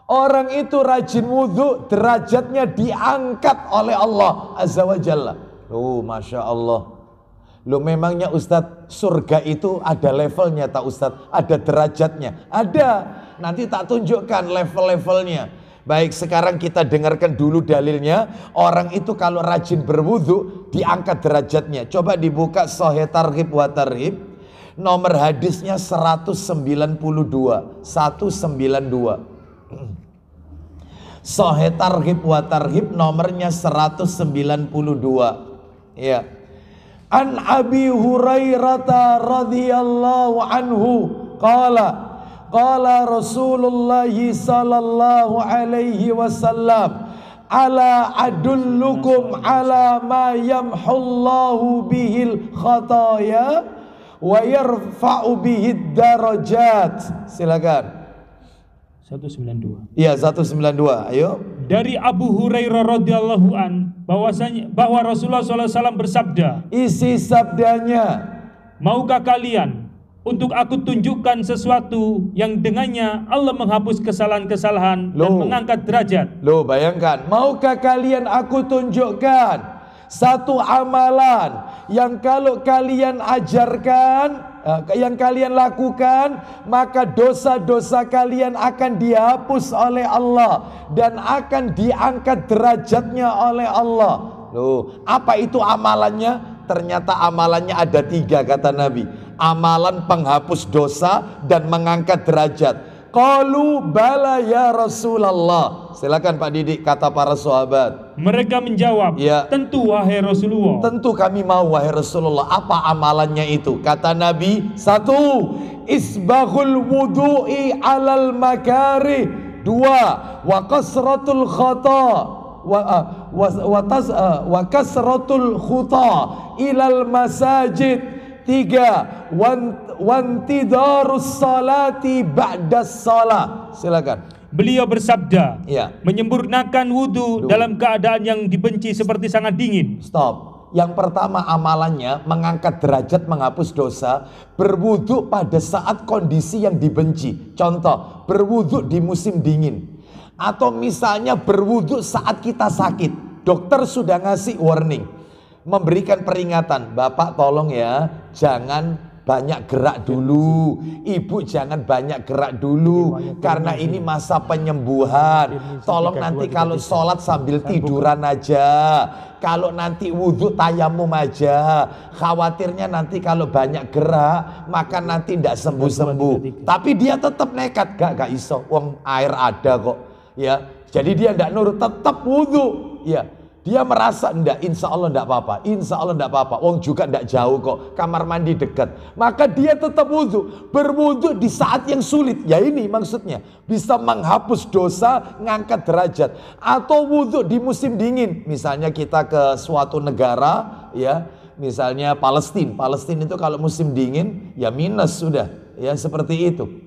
Orang itu rajin wudhu, derajatnya diangkat oleh Allah Azza wa Jalla. Oh Masya Allah. Loh memangnya Ustadz, surga itu ada levelnya tak Ustadz? Ada derajatnya? Ada. Nanti tak tunjukkan level-levelnya. Baik, sekarang kita dengarkan dulu dalilnya. Orang itu kalau rajin berwudhu diangkat derajatnya. Coba dibuka Sahih Targhib wa Tarhib. Nomor hadisnya 192. Sahih Targhib wa Tarhib nomornya 192. Ya. An Abi Hurairah radhiyallahu anhu qala Rasulullah sallallahu alaihi wasallam, ala adullukum ala ma yamhullahu bihil khataya wa yarfa'u bihi darajat. Silakan. 192. Iya, 192. Ayo. Dari Abu Hurairah radhiyallahu an bahwa Rasulullah SAW bersabda, Isi sabdanya, maukah kalian untuk aku tunjukkan sesuatu yang dengannya Allah menghapus kesalahan-kesalahan dan mengangkat derajat? Loh, bayangkan, maukah kalian aku tunjukkan satu amalan yang kalau kalian ajarkan, yang kalian lakukan, maka dosa-dosa kalian akan dihapus oleh Allah dan akan diangkat derajatnya oleh Allah. Loh, apa itu amalannya? Ternyata amalannya ada 3 kata Nabi. Amalan penghapus dosa dan mengangkat derajat. Qalu bala ya Rasulullah. Silakan Pak Didik, kata para sahabat. Mereka menjawab, Ya. tentu wahai Rasulullah. Tentu kami mau wahai Rasulullah. Apa amalannya itu? Kata Nabi, 1. Isbaghul wudu'i alal makari. 2. Wa kasratul khata. Wa kasratul khuta ilal masajid. 3. Wantidarus salati ba'das salat. Silakan. Beliau bersabda, Ya. menyempurnakan wudhu dalam keadaan yang dibenci seperti sangat dingin. Stop. Yang pertama amalannya mengangkat derajat, menghapus dosa, berwudhu pada saat kondisi yang dibenci. Contoh, berwudhu di musim dingin. Atau misalnya berwudhu saat kita sakit. Dokter sudah ngasih warning, memberikan peringatan, Bapak tolong ya, jangan banyak gerak dulu, Ibu jangan banyak gerak dulu, karena ini masa penyembuhan. Tolong nanti kalau sholat sambil tiduran aja, kalau nanti wudhu tayamum aja. Khawatirnya nanti kalau banyak gerak maka nanti tidak sembuh-sembuh. Tapi dia tetap nekat, gak iso, wong air ada kok, ya. Jadi dia tidak nurut, tetap wudhu, ya. Dia merasa enggak, insya Allah enggak apa-apa, insya Allah enggak apa-apa. Wong juga enggak jauh kok, kamar mandi dekat. Maka dia tetap wudhu, berwudhu di saat yang sulit. Ya ini maksudnya, bisa menghapus dosa, ngangkat derajat. Atau wudhu di musim dingin. Misalnya kita ke suatu negara, ya, misalnya Palestina. Palestina itu kalau musim dingin, ya minus sudah, ya seperti itu.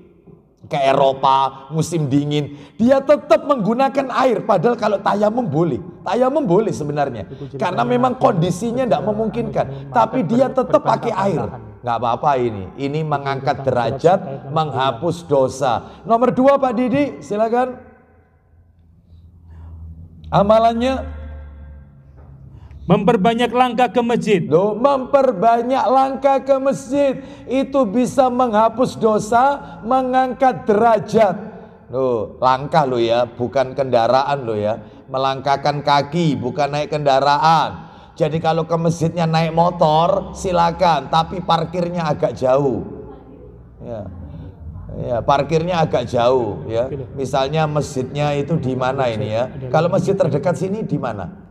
Ke Eropa musim dingin, dia tetap menggunakan air. Padahal kalau tayamum boleh sebenarnya, karena memang kondisinya tidak memungkinkan. Tapi dia tetap pakai air. Nggak apa-apa ini mengangkat derajat, menghapus dosa. Nomor 2 Pak Didi, silakan. Amalannya memperbanyak langkah ke masjid. Loh, memperbanyak langkah ke masjid itu bisa menghapus dosa, mengangkat derajat. Loh, langkah lo ya, bukan kendaraan lo ya. Melangkahkan kaki, bukan naik kendaraan. Jadi kalau ke masjidnya naik motor, silakan, tapi parkirnya agak jauh. Ya. Ya, parkirnya agak jauh ya. Misalnya masjidnya itu di mana ini ya? Kalau masjid terdekat sini di mana?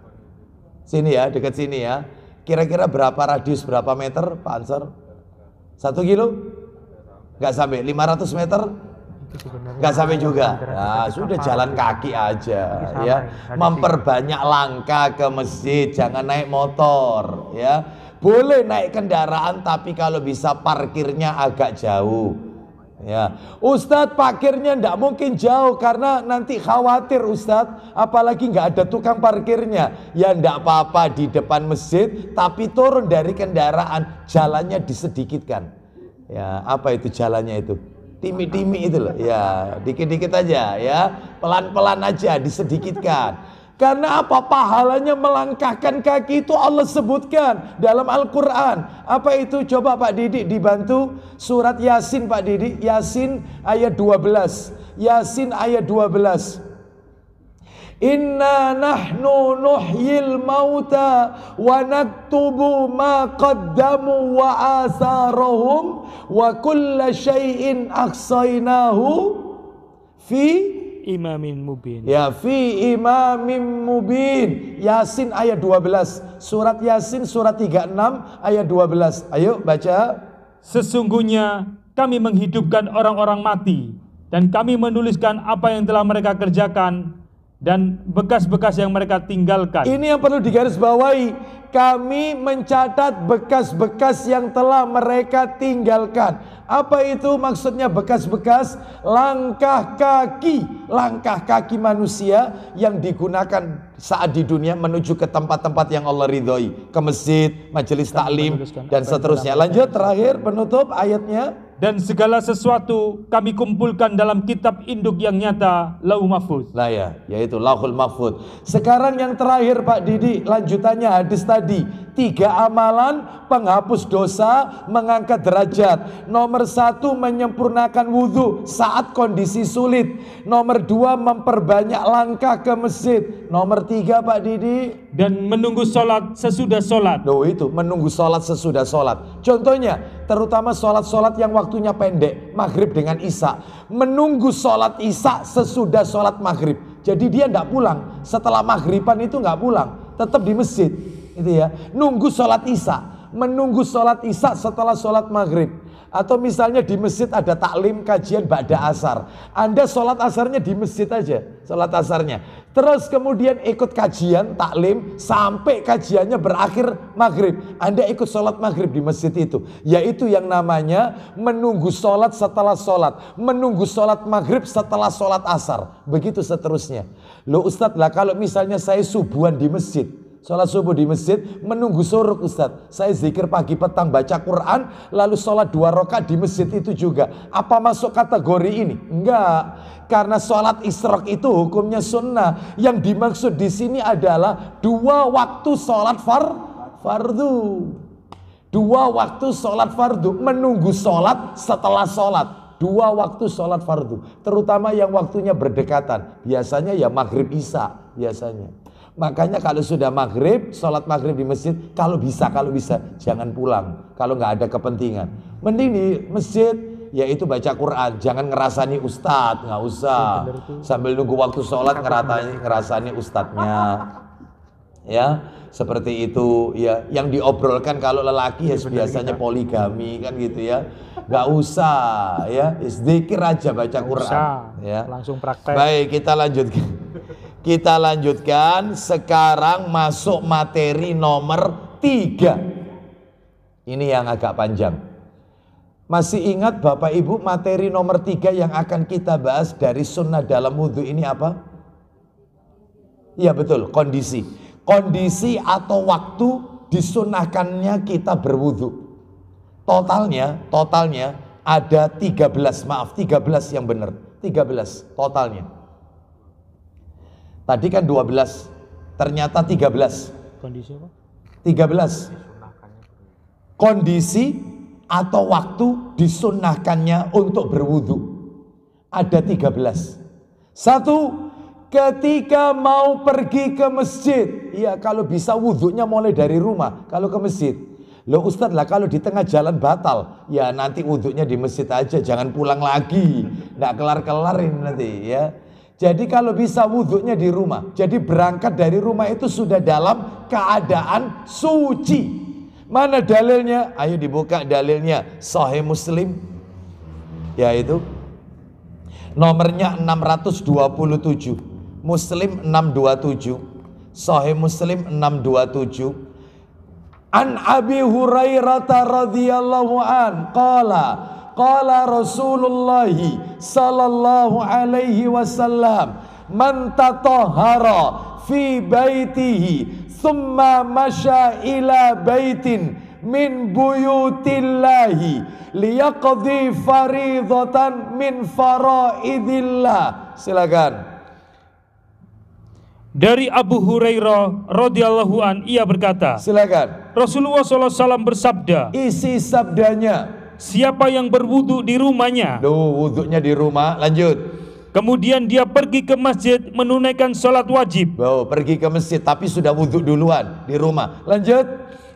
Sini ya, dekat sini ya. Kira-kira berapa radius, berapa meter Pak Ansor? 1 kilo? Nggak sampai, 500 meter? Nggak sampai juga. Nah, sudah jalan kaki aja ya. Memperbanyak langkah ke masjid, jangan naik motor ya. Boleh naik kendaraan tapi kalau bisa parkirnya agak jauh. Ya, Ustadz parkirnya ndak mungkin jauh karena nanti khawatir Ustadz, apalagi nggak ada tukang parkirnya. Ya ndak apa-apa di depan masjid, tapi turun dari kendaraan, jalannya disedikitkan. Ya, apa itu jalannya itu? Timi-timi itu loh. Ya, dikit-dikit aja ya, pelan-pelan aja disedikitkan. Karena apa? Pahalanya melangkahkan kaki itu Allah sebutkan dalam Al-Quran. Apa itu? Coba Pak Didik dibantu. Surat Yasin Pak Didik. Yasin ayat 12. Yasin ayat 12. Inna nahnu nuhyil mauta wa naktubu ma qaddamu wa asarahum wa kulla syai'in ahsainahu fi imamin mubin. Ya, fi imamin mubin. Yasin ayat 12. Surat Yasin surat 36 ayat 12. Ayo baca. Sesungguhnya kami menghidupkan orang-orang mati dan kami menuliskan apa yang telah mereka kerjakan dan bekas-bekas yang mereka tinggalkan. Ini yang perlu digarisbawahi. Kami mencatat bekas-bekas yang telah mereka tinggalkan. Apa itu maksudnya bekas-bekas? Langkah kaki manusia yang digunakan saat di dunia menuju ke tempat-tempat yang Allah ridhoi, ke masjid, majelis taklim, dan seterusnya. Lanjut, terakhir penutup ayatnya. Dan segala sesuatu kami kumpulkan dalam kitab induk yang nyata, Lauh Mahfuz. Nah ya, yaitu Lauhul Mahfuz. Sekarang yang terakhir Pak Didi, lanjutannya hadis tadi. 3 amalan penghapus dosa, mengangkat derajat. Nomor 1, menyempurnakan wudhu saat kondisi sulit. Nomor 2, memperbanyak langkah ke masjid. Nomor 3 Pak Didi, dan menunggu sholat sesudah sholat. loh itu, menunggu sholat sesudah sholat. Contohnya, terutama sholat-sholat yang waktunya pendek, maghrib dengan isya. Menunggu sholat isya sesudah sholat maghrib. Jadi dia tidak pulang, setelah maghriban itu nggak pulang, tetap di masjid. Itu ya, nunggu sholat isya, menunggu sholat isya setelah sholat maghrib. Atau misalnya di masjid ada taklim kajian ba'da asar, Anda sholat asarnya di masjid aja, sholat asarnya. Terus kemudian ikut kajian taklim sampai kajiannya berakhir maghrib, Anda ikut sholat maghrib di masjid itu. Yaitu yang namanya menunggu sholat setelah sholat, menunggu sholat maghrib setelah sholat asar, begitu seterusnya. Loh Ustadz, lah kalau misalnya saya subuhan di masjid, sholat subuh di masjid, menunggu suruk Ustadz, saya zikir pagi petang baca Quran, lalu sholat 2 rakaat di masjid itu juga, apa masuk kategori ini? Enggak, karena sholat isyraq itu hukumnya sunnah. Yang dimaksud di sini adalah 2 waktu sholat fardu. 2 waktu sholat fardu, menunggu sholat setelah sholat. 2 waktu sholat fardu, terutama yang waktunya berdekatan, biasanya ya maghrib isya biasanya. Makanya kalau sudah maghrib, sholat maghrib di masjid, kalau bisa jangan pulang. Kalau nggak ada kepentingan, mending di masjid, yaitu baca Quran. Jangan ngerasani ustadz, nggak usah. Sambil nunggu waktu sholat ngerasani ustadznya. Ya, seperti itu ya. Yang diobrolkan kalau lelaki ya biasanya poligami kan gitu ya. Nggak usah ya, zikir aja baca Quran. Ya. Langsung praktek. Baik, kita lanjutkan sekarang masuk materi nomor 3. Ini yang agak panjang. Masih ingat Bapak Ibu materi nomor 3 yang akan kita bahas dari sunnah dalam wudhu ini apa? Iya betul, kondisi. Kondisi atau waktu disunahkannya kita berwudhu. Totalnya ada 13 yang benar. 13 totalnya. Tadi kan 12, ternyata 13. Kondisi apa? 13. Kondisi atau waktu disunnahkannya untuk berwudu. Ada 13. 1, ketika mau pergi ke masjid. Iya, kalau bisa wudunya mulai dari rumah, kalau ke masjid. Loh Ustadz, lah kalau di tengah jalan batal, ya nanti wudunya di masjid aja, jangan pulang lagi. Nggak kelar-kelar ini nanti ya. Jadi kalau bisa wudhunya di rumah. Jadi berangkat dari rumah itu sudah dalam keadaan suci. Mana dalilnya? Ayo dibuka dalilnya. Sahih Muslim. Yaitu nomornya 627. Muslim 627. Sahih Muslim 627. An Abi Hurairah radhiyallahu an qala Rasulullah sallallahu alaihi wasallam man tatahhara fi baitihi thumma masya ila baitin min buyutillahi liyaqdi faridatan min faraidillah. Silakan. Dari Abu Hurairah radhiyallahu an, ia berkata, silakan. Rasulullah SAW bersabda, isi sabdanya, siapa yang berwudu di rumahnya, wudunya di rumah, lanjut. Kemudian dia pergi ke masjid menunaikan sholat wajib. Pergi ke masjid tapi sudah wudu duluan di rumah, lanjut.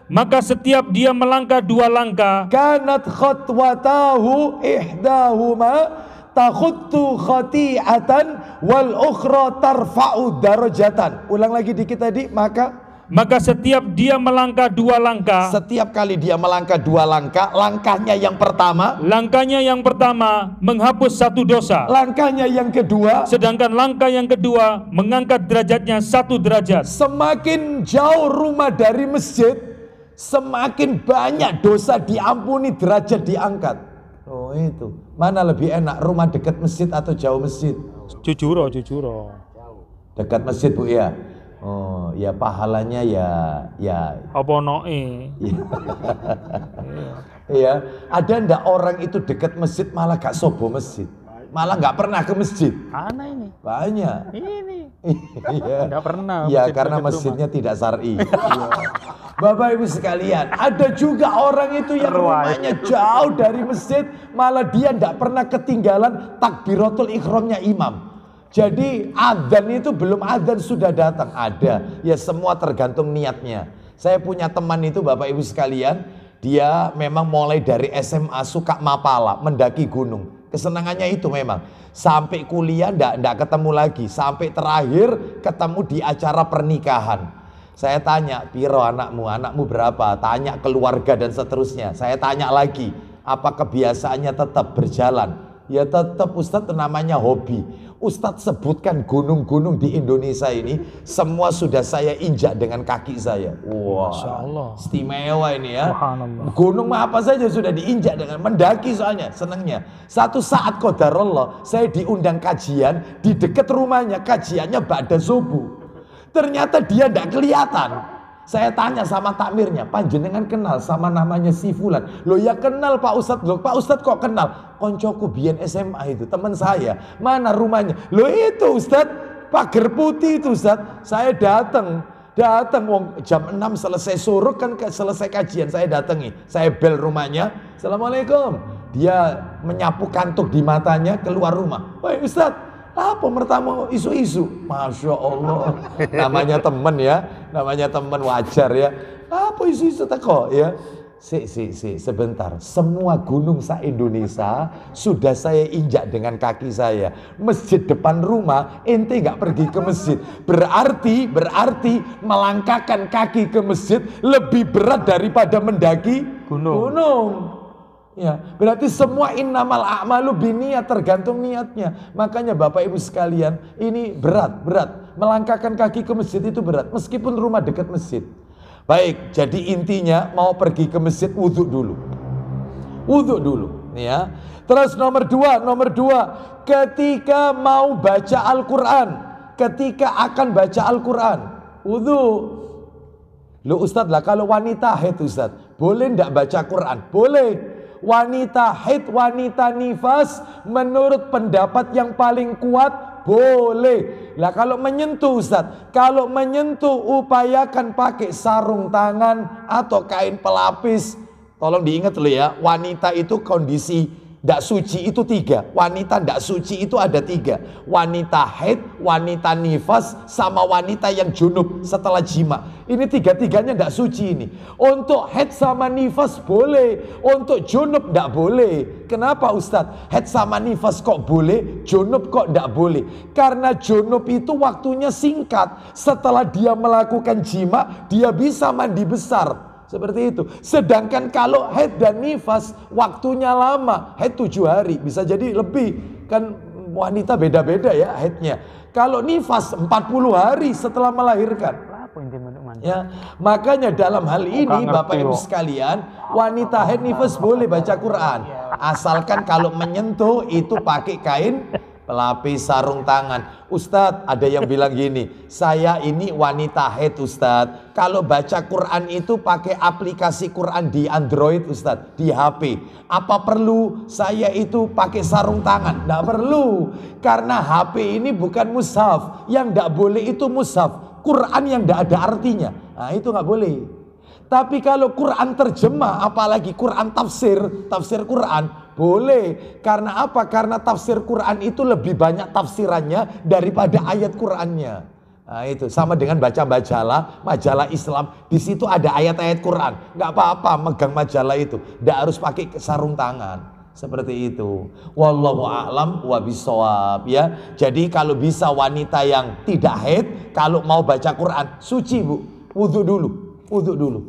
Maka setiap dia melangkah 2 langkah, kanat khatwatahu ihdahuma takhuttu khati'atan wal ukhra tarfa'u darajatan. Ulang lagi dikit tadi, maka maka setiap dia melangkah 2 langkah, setiap kali dia melangkah 2 langkah, langkahnya yang pertama, menghapus 1 dosa. langkahnya yang kedua, Sedangkan langkah yang kedua mengangkat derajatnya 1 derajat. semakin jauh rumah dari masjid, semakin banyak dosa diampuni, derajat diangkat. Oh itu, mana lebih enak, rumah dekat masjid atau jauh masjid? Jujur. Dekat masjid Bu ya. Oh ya, pahalanya ya. Apa noe? Iya. Ada ndak orang itu dekat masjid malah gak sobo masjid, malah nggak pernah ke masjid? Ana ini. Banyak. Ini. Iya. Nggak pernah. Ya karena masjidnya tidak syar'i. Bapak Ibu sekalian, ada juga orang itu yang rumahnya jauh dari masjid, malah dia ndak pernah ketinggalan takbiratul ihramnya imam. Jadi adzan itu belum adzan sudah datang. Ada, ya semua tergantung niatnya. Saya punya teman itu Bapak Ibu sekalian, dia memang mulai dari SMA suka mapala, mendaki gunung. Kesenangannya itu memang. Sampai kuliah ndak ketemu lagi. Sampai terakhir ketemu di acara pernikahan. Saya tanya, piro anakmu berapa? Tanya keluarga dan seterusnya. Saya tanya lagi, apa kebiasaannya tetap berjalan? Ya tetap Ustadz, namanya hobi. Ustadz sebutkan gunung-gunung di Indonesia ini, semua sudah saya injak dengan kaki saya. Wah, Masya Allah. Istimewa ini ya. Subhanallah. Gunung apa saja sudah diinjak dengan mendaki, soalnya senangnya. Satu saat qadarullah, saya diundang kajian di dekat rumahnya, kajiannya ba'da subuh. Ternyata dia tidak kelihatan. Saya tanya sama takmirnya, panjenengan kenal sama namanya si Fulan? Loh ya kenal Pak Ustadz. Loh Pak Ustadz kok kenal? Koncoku biyen SMA itu, teman saya. Mana rumahnya? Loh itu Ustadz, pagar putih itu Ustadz. Saya datang wong jam 6 selesai suruk kan, selesai kajian saya datangi. Saya bel rumahnya. Assalamualaikum. Dia menyapu kantuk di matanya, keluar rumah. Woi Ustadz, apa mertamu isu-isu? Masya Allah. Namanya teman ya, namanya teman, wajar ya. Apa isu-isu teko ya? Sebentar. Semua gunung se-Indonesia sudah saya injak dengan kaki saya. Masjid depan rumah, ente nggak pergi ke masjid. Berarti melangkahkan kaki ke masjid lebih berat daripada mendaki gunung. Ya, berarti semua innamal a'malu binniyat, tergantung niatnya. Makanya Bapak Ibu sekalian, ini berat. Melangkahkan kaki ke masjid itu berat, meskipun rumah dekat masjid. Baik, jadi intinya mau pergi ke masjid wudhu dulu. Ya. Terus nomor dua, ketika mau baca Al-Quran, ketika akan baca Al-Quran, wudhu. Loh Ustadz lah, kalau wanita haid Ustadz, boleh ndak baca Quran? Boleh. Wanita haid, wanita nifas, menurut pendapat yang paling kuat boleh. Lah kalau menyentuh Ustaz, kalau menyentuh upayakan pakai sarung tangan atau kain pelapis. Tolong diingat loh ya, wanita itu kondisi ndak suci itu 3. Wanita ndak suci itu ada 3. Wanita haid, wanita nifas, sama wanita yang junub setelah jima. Ini 3-tiganya ndak suci ini. Untuk haid sama nifas boleh, untuk junub ndak boleh. Kenapa Ustadz? Haid sama nifas kok boleh, junub kok ndak boleh? Karena junub itu waktunya singkat. Setelah dia melakukan jima, dia bisa mandi besar. Seperti itu. Sedangkan kalau haid dan nifas waktunya lama. Haid 7 hari, bisa jadi lebih. Kan wanita beda-beda ya haidnya. Kalau nifas 40 hari setelah melahirkan. Ya, makanya dalam hal ini Bapak Ibu sekalian, wanita haid nifas boleh baca Quran. Asalkan kalau menyentuh itu pakai kain pelapis, sarung tangan. Ustadz, ada yang bilang gini, saya ini wanita haid Ustadz, kalau baca Quran itu pakai aplikasi Quran di Android Ustadz, di HP. Apa perlu saya itu pakai sarung tangan? Nggak perlu, karena HP ini bukan mushaf. Yang nggak boleh itu mushaf, Quran yang nggak ada artinya. Nah itu nggak boleh. Tapi kalau Quran terjemah, apalagi Quran tafsir Quran, boleh. Karena apa? Karena tafsir Quran itu lebih banyak tafsirannya daripada ayat Qurannya. Nah itu sama dengan baca majalah Islam. Di situ ada ayat-ayat Quran. Nggak apa-apa megang majalah itu. Nggak harus pakai sarung tangan. Seperti itu. Wallahu a'lam wa bishawab ya. Jadi kalau bisa wanita yang tidak haid, kalau mau baca Quran, suci Bu. wudhu dulu, wudhu dulu.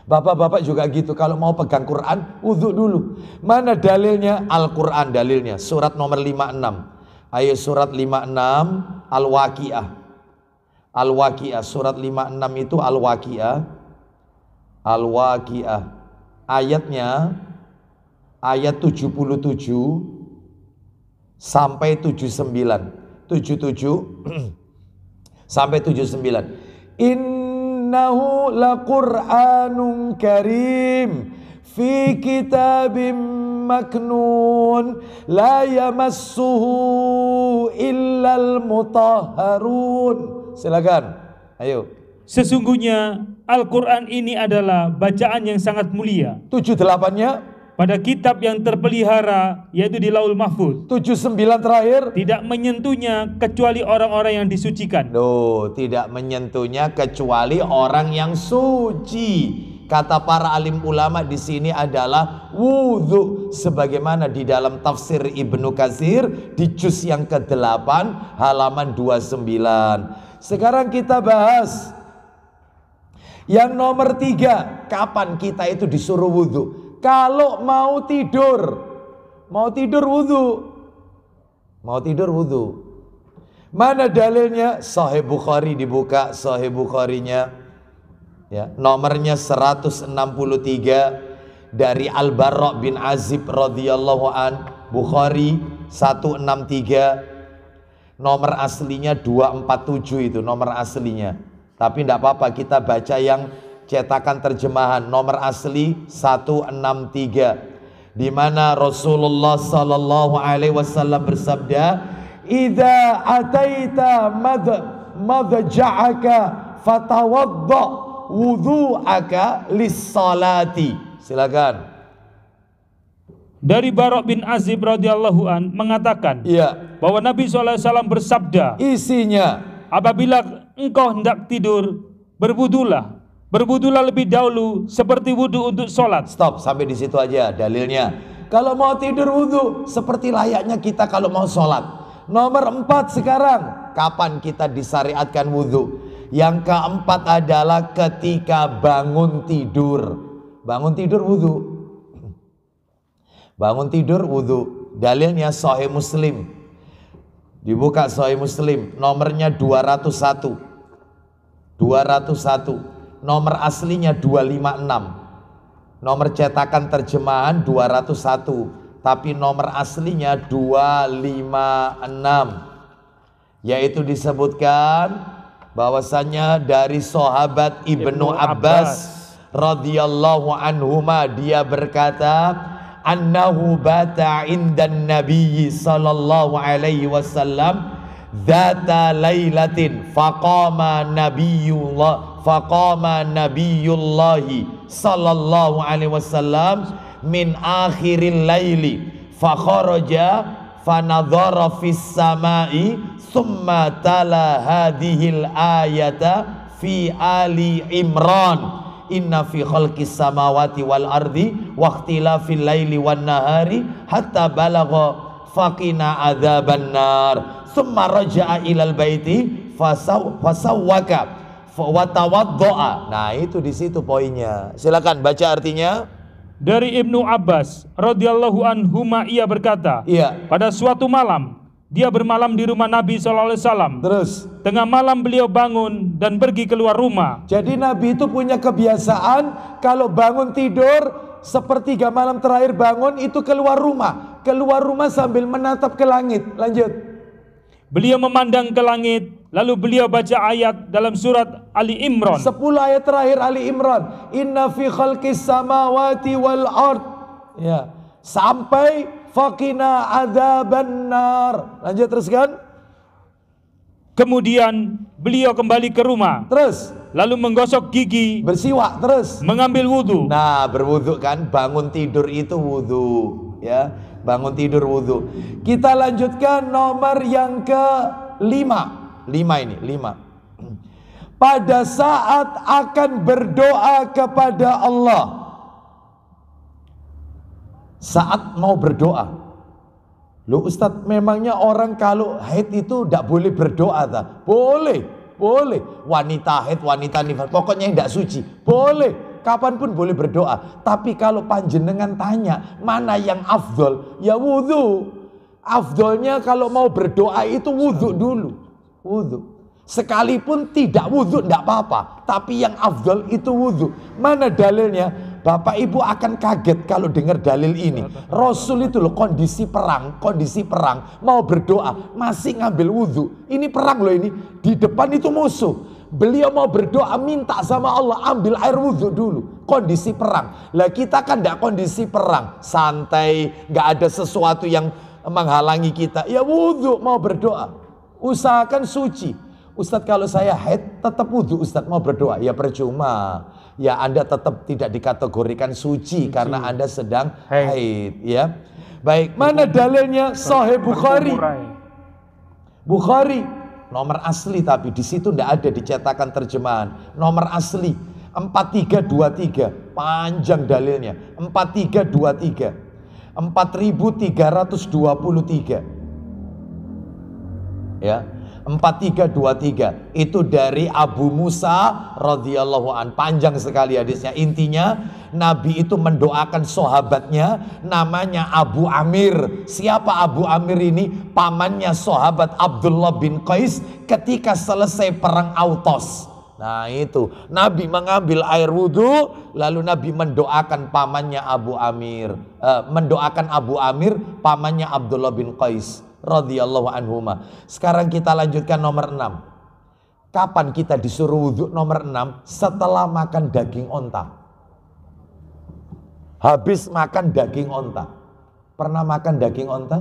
Bapak-bapak juga gitu, kalau mau pegang Quran, wudhu dulu. Mana dalilnya? Al-Quran dalilnya, surat nomor 56. Ayo surat 56, Al-Waqi'ah. Al-Waqi'ah, surat 56 itu Al-Waqi'ah. Al-Waqi'ah. Ayatnya, ayat 77 sampai 79. 77 sampai 79. Innahu laqur'anun karim fi kitabim maknun la yamassuhu illal mutahharun. Silakan. Ayo. Sesungguhnya Al-Quran ini adalah bacaan yang sangat mulia. 78-nya pada kitab yang terpelihara, yaitu di Laul Mahfuz. 79 terakhir. Tidak menyentuhnya kecuali orang-orang yang disucikan. Loh, tidak menyentuhnya kecuali orang yang suci. Kata para alim ulama di sini adalah wudhu, sebagaimana di dalam tafsir Ibnu Katsir di juz yang ke-8 halaman 29. Sekarang kita bahas yang nomor 3. Kapan kita itu disuruh wudhu? Kalau mau tidur wudhu. Mau tidur wudhu. Mana dalilnya? Sahih Bukhari, dibuka Sahih Bukharinya. Ya, nomornya 163 dari Al-Bara' bin Azib radhiyallahu an. Bukhari 163. Nomor aslinya 247 itu nomor aslinya. Tapi tidak apa-apa, kita baca yang cetakan terjemahan. Nomor asli 163, di mana Rasulullah sallallahu alaihi wasallam bersabda, "Idza ataita madja'aka fatawadda wudhu'aka lis-salati." Silakan. Dari Bara' bin Azib radhiyallahu an mengatakan, iya, bahwa Nabi SAW bersabda, isinya, apabila engkau hendak tidur, berwudulah lebih dahulu seperti wudu untuk sholat. Stop, sampai di situ aja dalilnya. Kalau mau tidur wudhu seperti layaknya kita kalau mau sholat. Nomor 4 sekarang, kapan kita disyariatkan wudhu? Yang keempat adalah ketika bangun tidur. Bangun tidur wudhu. Bangun tidur wudhu. Dalilnya Sahih Muslim. Dibuka Sahih Muslim, nomornya 201. 201. Nomor aslinya 256. Nomor cetakan terjemahan 201, tapi nomor aslinya 256. Yaitu disebutkan bahwasanya dari sahabat Ibnu Abbas radhiyallahu anhuma, dia berkata, annahu bata indan nabiyyi sallallahu alaihi wasallam dzata lailatin faqama nabiyullahi sallallahu alaihi wasallam min akhiril laili fa kharaja fa nadhara fis samai summa tala hadhil ayata fi ali Imran, inna fi khalqis samawati wal ardi wa ikhtilafil laili wan nahari hatta balagha faqina adzaban nar summa raja'a ilal baiti fasawwaka wa tawaddoa. Nah, itu di situ poinnya. Silakan baca artinya. Dari Ibnu Abbas radhiyallahu anhuma, ia berkata, iya, pada suatu malam dia bermalam di rumah Nabi SAW. Terus tengah malam beliau bangun dan pergi keluar rumah. Jadi Nabi itu punya kebiasaan kalau bangun tidur sepertiga malam terakhir bangun itu keluar rumah. Keluar rumah sambil menatap ke langit. Lanjut. Beliau memandang ke langit, lalu beliau baca ayat dalam surat Ali Imran. 10 ayat terakhir Ali Imran. Inna fi khalqis samawati wal ard. Ya, sampai faqina adzaban nar. Lanjut teruskan. Kemudian beliau kembali ke rumah. Terus lalu menggosok gigi, bersiwak, terus mengambil wudhu. Nah, berwudhu kan, bangun tidur itu wudhu, ya, bangun tidur wudhu. Kita lanjutkan nomor yang ke-5. 5. Pada saat akan berdoa kepada Allah, saat mau berdoa. Loh Ustadz, memangnya orang kalau haid itu tidak boleh berdoa tak? Boleh. boleh. Wanita haid, wanita nifas, pokoknya yang tidak suci, boleh. Kapanpun boleh berdoa. Tapi kalau panjenengan tanya mana yang afdol, ya wudhu. Afdolnya kalau mau berdoa itu wudhu dulu. Wudhu. Sekalipun tidak wudhu tidak apa-apa. Tapi yang afdol itu wudhu. Mana dalilnya? Bapak Ibu akan kaget kalau dengar dalil ini. Rasul itu loh kondisi perang, mau berdoa masih ngambil wudhu. Ini perang loh ini. Di depan itu musuh. Beliau mau berdoa minta sama Allah ambil air wudhu dulu. Kondisi perang. Lah kita kan tidak kondisi perang, santai, nggak ada sesuatu yang menghalangi kita. Ya wudhu mau berdoa. Usahakan suci. Ustadz kalau saya haid tetap wudhu Ustadz mau berdoa. Ya percuma. Ya Anda tetap tidak dikategorikan suci karena Anda sedang haid, ya. Baik, mana dalilnya? Sahih Bukhari. Bukhari nomor asli tapi di situ tidak ada dicetakan terjemahan. Nomor asli 4323, panjang dalilnya. 4323. 4323. Ya. 4323 itu dari Abu Musa radhiyallahu an, panjang sekali hadisnya. Intinya Nabi itu mendoakan sahabatnya namanya Abu Amir. Siapa Abu Amir ini? Pamannya sahabat Abdullah bin Qais ketika selesai perang Autos. Nah itu Nabi mengambil air wudhu lalu Nabi mendoakan pamannya Abu Amir, mendoakan Abu Amir pamannya Abdullah bin Qais radhiyallahu anhuma. Sekarang kita lanjutkan nomor 6. Kapan kita disuruh wudhu? Nomor 6 setelah makan daging onta. Habis makan daging onta. Pernah makan daging onta?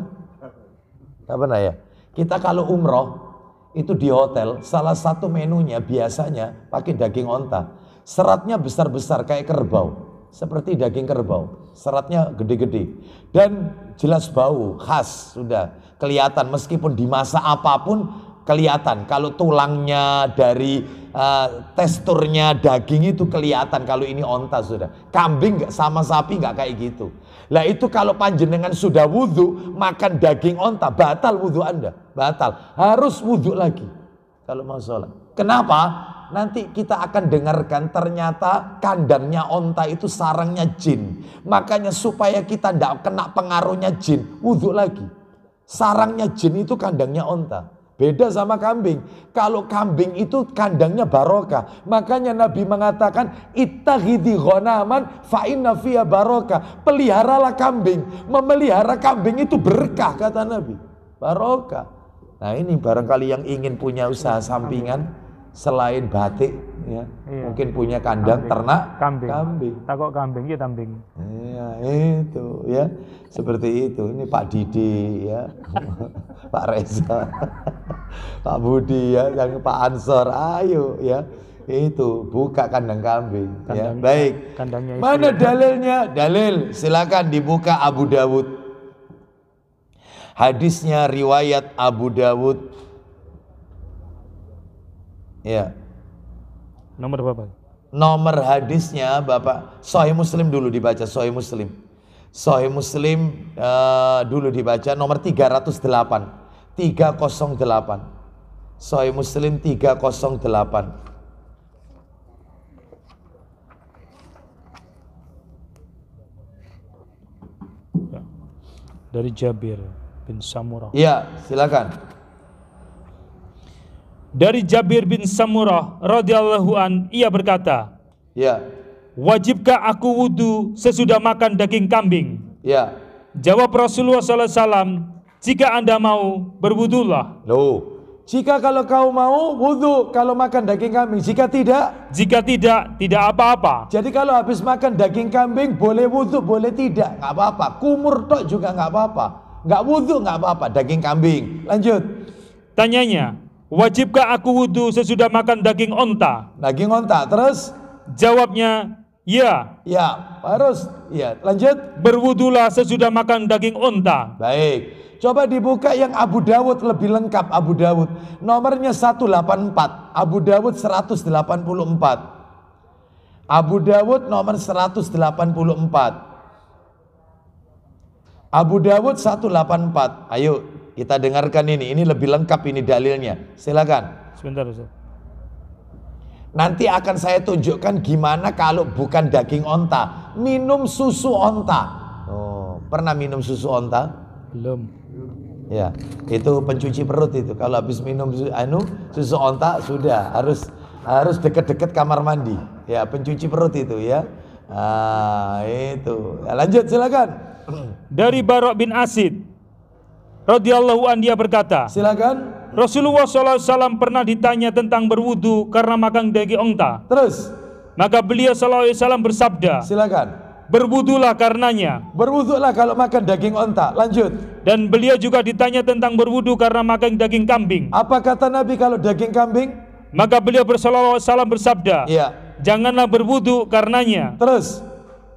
Tidak pernah ya? Kita kalau umroh itu di hotel salah satu menunya biasanya pakai daging onta. Seratnya besar-besar kayak kerbau. Seperti daging kerbau, seratnya gede-gede dan jelas bau khas, sudah kelihatan meskipun dimasak apapun kelihatan. Kalau tulangnya dari teksturnya daging itu kelihatan kalau ini onta sudah. Kambing nggak sama sapi nggak kayak gitu. Lah itu kalau panjenengan sudah wudhu makan daging onta batal wudhu Anda, batal, harus wudhu lagi kalau mau sholat. Kenapa? Nanti kita akan dengarkan ternyata kandangnya onta itu sarangnya jin. Makanya supaya kita tidak kena pengaruhnya jin, wudhu lagi. Sarangnya jin itu kandangnya onta. Beda sama kambing. Kalau kambing itu kandangnya barokah. Makanya Nabi mengatakan ittakhidhi ghanaman fa inna fiha barokah. Peliharalah kambing. Memelihara kambing itu berkah kata Nabi. Barokah. Nah ini barangkali yang ingin punya usaha sampingan selain batik ya, mungkin punya kandang ternak kambing. Takok kambing ya kambing. Iya itu ya, seperti itu. Ini Pak Didi ya, Pak Reza, Pak Budi ya, yang Pak Ansor, ayo ya, itu buka kandang kambing. Ya. Baik. Mana dalilnya? Dalil, silakan dibuka Abu Dawud. Hadisnya riwayat Abu Dawud. Ya. Nomor berapa? Nomor hadisnya Bapak, Sahih Muslim dulu dibaca, Sahih Muslim. Sahih Muslim dulu dibaca nomor 308. 308. Sahih Muslim 308. Dari Jabir bin Samurah. Ya, silakan. Dari Jabir bin Samurah radhiyallahu an, ia berkata, ya, wajibkah aku wudhu sesudah makan daging kambing? Ya. Jawab Rasulullah SAW, jika Anda mau berwudhulah. Loh, jika kalau kau mau wudhu kalau makan daging kambing, jika tidak, tidak apa-apa. Jadi kalau habis makan daging kambing boleh wudhu, boleh tidak, nggak apa-apa. Kumur tok juga nggak apa-apa. Nggak wudhu nggak apa-apa, daging kambing. Lanjut. Tanyanya, wajibkah aku wudhu sesudah makan daging onta? Daging onta, terus? Jawabnya, ya. Ya, harus. Ya, lanjut. Berwudhulah sesudah makan daging onta. Baik. Coba dibuka yang Abu Dawud lebih lengkap. Abu Dawud nomornya 184. Abu Dawud 184. Abu Dawud nomor 184. Abu Dawud 184. Ayo kita dengarkan ini lebih lengkap ini dalilnya. Silakan. Sebentar Ustaz. Nanti akan saya tunjukkan gimana kalau bukan daging onta, minum susu onta. Oh, pernah minum susu onta? Belum. Ya, itu pencuci perut itu. Kalau habis minum susu onta sudah harus deket-deket kamar mandi. Ya, pencuci perut itu ya. Itu. Ya, lanjut silakan. Dari Barok bin Asid radhiyallahu an, dia berkata, Silakan. Rasulullah SAW pernah ditanya tentang berwudu karena makan daging onta. Terus. Maka beliau SAW bersabda, Silakan. berwudulah karenanya. Berwuduklah kalau makan daging onta. Lanjut. Dan beliau juga ditanya tentang berwudu karena makan daging kambing. Apa kata Nabi kalau daging kambing? Maka beliau SAW bersabda, Iya. janganlah berwudu karenanya. Terus.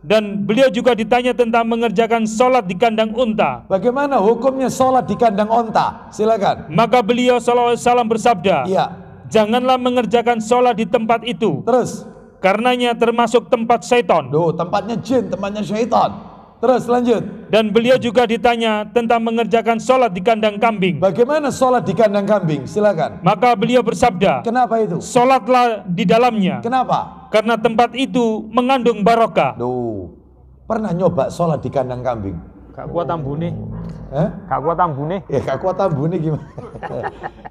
Dan beliau juga ditanya tentang mengerjakan sholat di kandang unta. Bagaimana hukumnya sholat di kandang onta? Silakan. Maka beliau SAW bersabda, Iya. janganlah mengerjakan sholat di tempat itu, Terus. karenanya termasuk tempat syaitan. Duh, tempatnya jin, tempatnya syaitan. Terus lanjut. Dan beliau juga ditanya tentang mengerjakan sholat di kandang kambing. Bagaimana sholat di kandang kambing? Silakan. Maka beliau bersabda, Kenapa itu? sholatlah di dalamnya, Kenapa? karena tempat itu mengandung barokah. Duh, pernah nyoba sholat di kandang kambing? Gak kuat ambune. Gak kuat ambune? Ya gak kuat ambune gimana?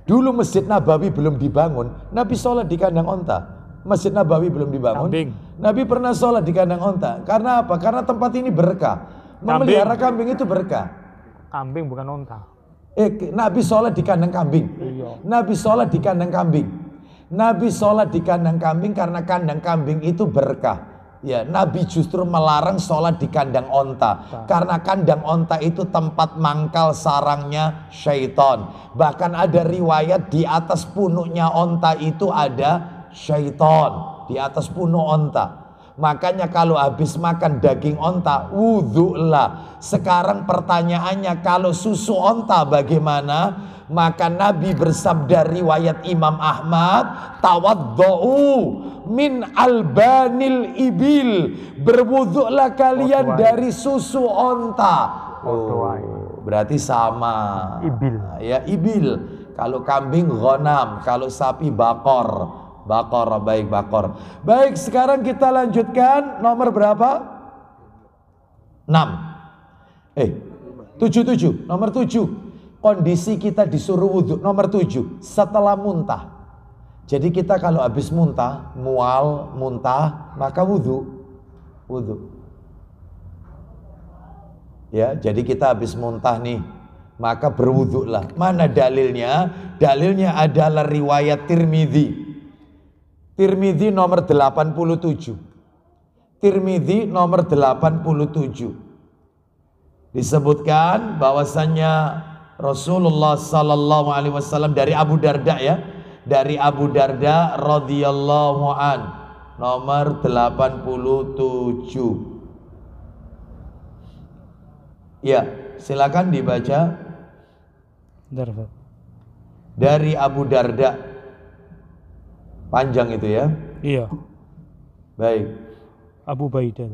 Dulu Masjid Nabawi belum dibangun, Nabi sholat di kandang onta. Masjid Nabawi belum dibangun, Kambing. Nabi pernah sholat di kandang onta. Karena apa? Karena tempat ini berkah. Memelihara kambing itu berkah. Kambing bukan onta. Nabi sholat di kandang kambing. Iya. Nabi sholat di kandang kambing. Nabi sholat di kandang kambing karena kandang kambing itu berkah. Ya, Nabi justru melarang sholat di kandang onta. Karena kandang onta itu tempat mangkal sarangnya syaitan. Bahkan ada riwayat di atas punuknya onta itu ada syaitan. Di atas punuk onta. Makanya kalau habis makan daging onta, wudhulah. Sekarang pertanyaannya, kalau susu onta bagaimana? Maka Nabi bersabda, riwayat Imam Ahmad, tawaddu'u min albanil ibil. Berwudhulah kalian dari susu onta. Berarti sama. Ibil. Ya, ibil. Kalau kambing ghanam, kalau sapi bakor. Bakor, baik bakor. Baik, sekarang kita lanjutkan nomor berapa? 6. 7. Nomor 7. Kondisi kita disuruh wudhu. Nomor 7. Setelah muntah. Jadi kita kalau habis muntah, mual, muntah, maka wudhu. Wudhu. Ya, jadi kita habis muntah nih, maka berwudhulah. Mana dalilnya? Dalilnya adalah riwayat Tirmidzi. Tirmidzi nomor 87. Tirmidzi nomor 87. Disebutkan bahwasannya Rasulullah sallallahu alaihi wasallam dari Abu Darda ya. Dari Abu Darda radhiyallahu an, nomor 87. Ya, silakan dibaca. Dari Abu Darda. Panjang itu ya? Iya. Baik. Abu Baidah.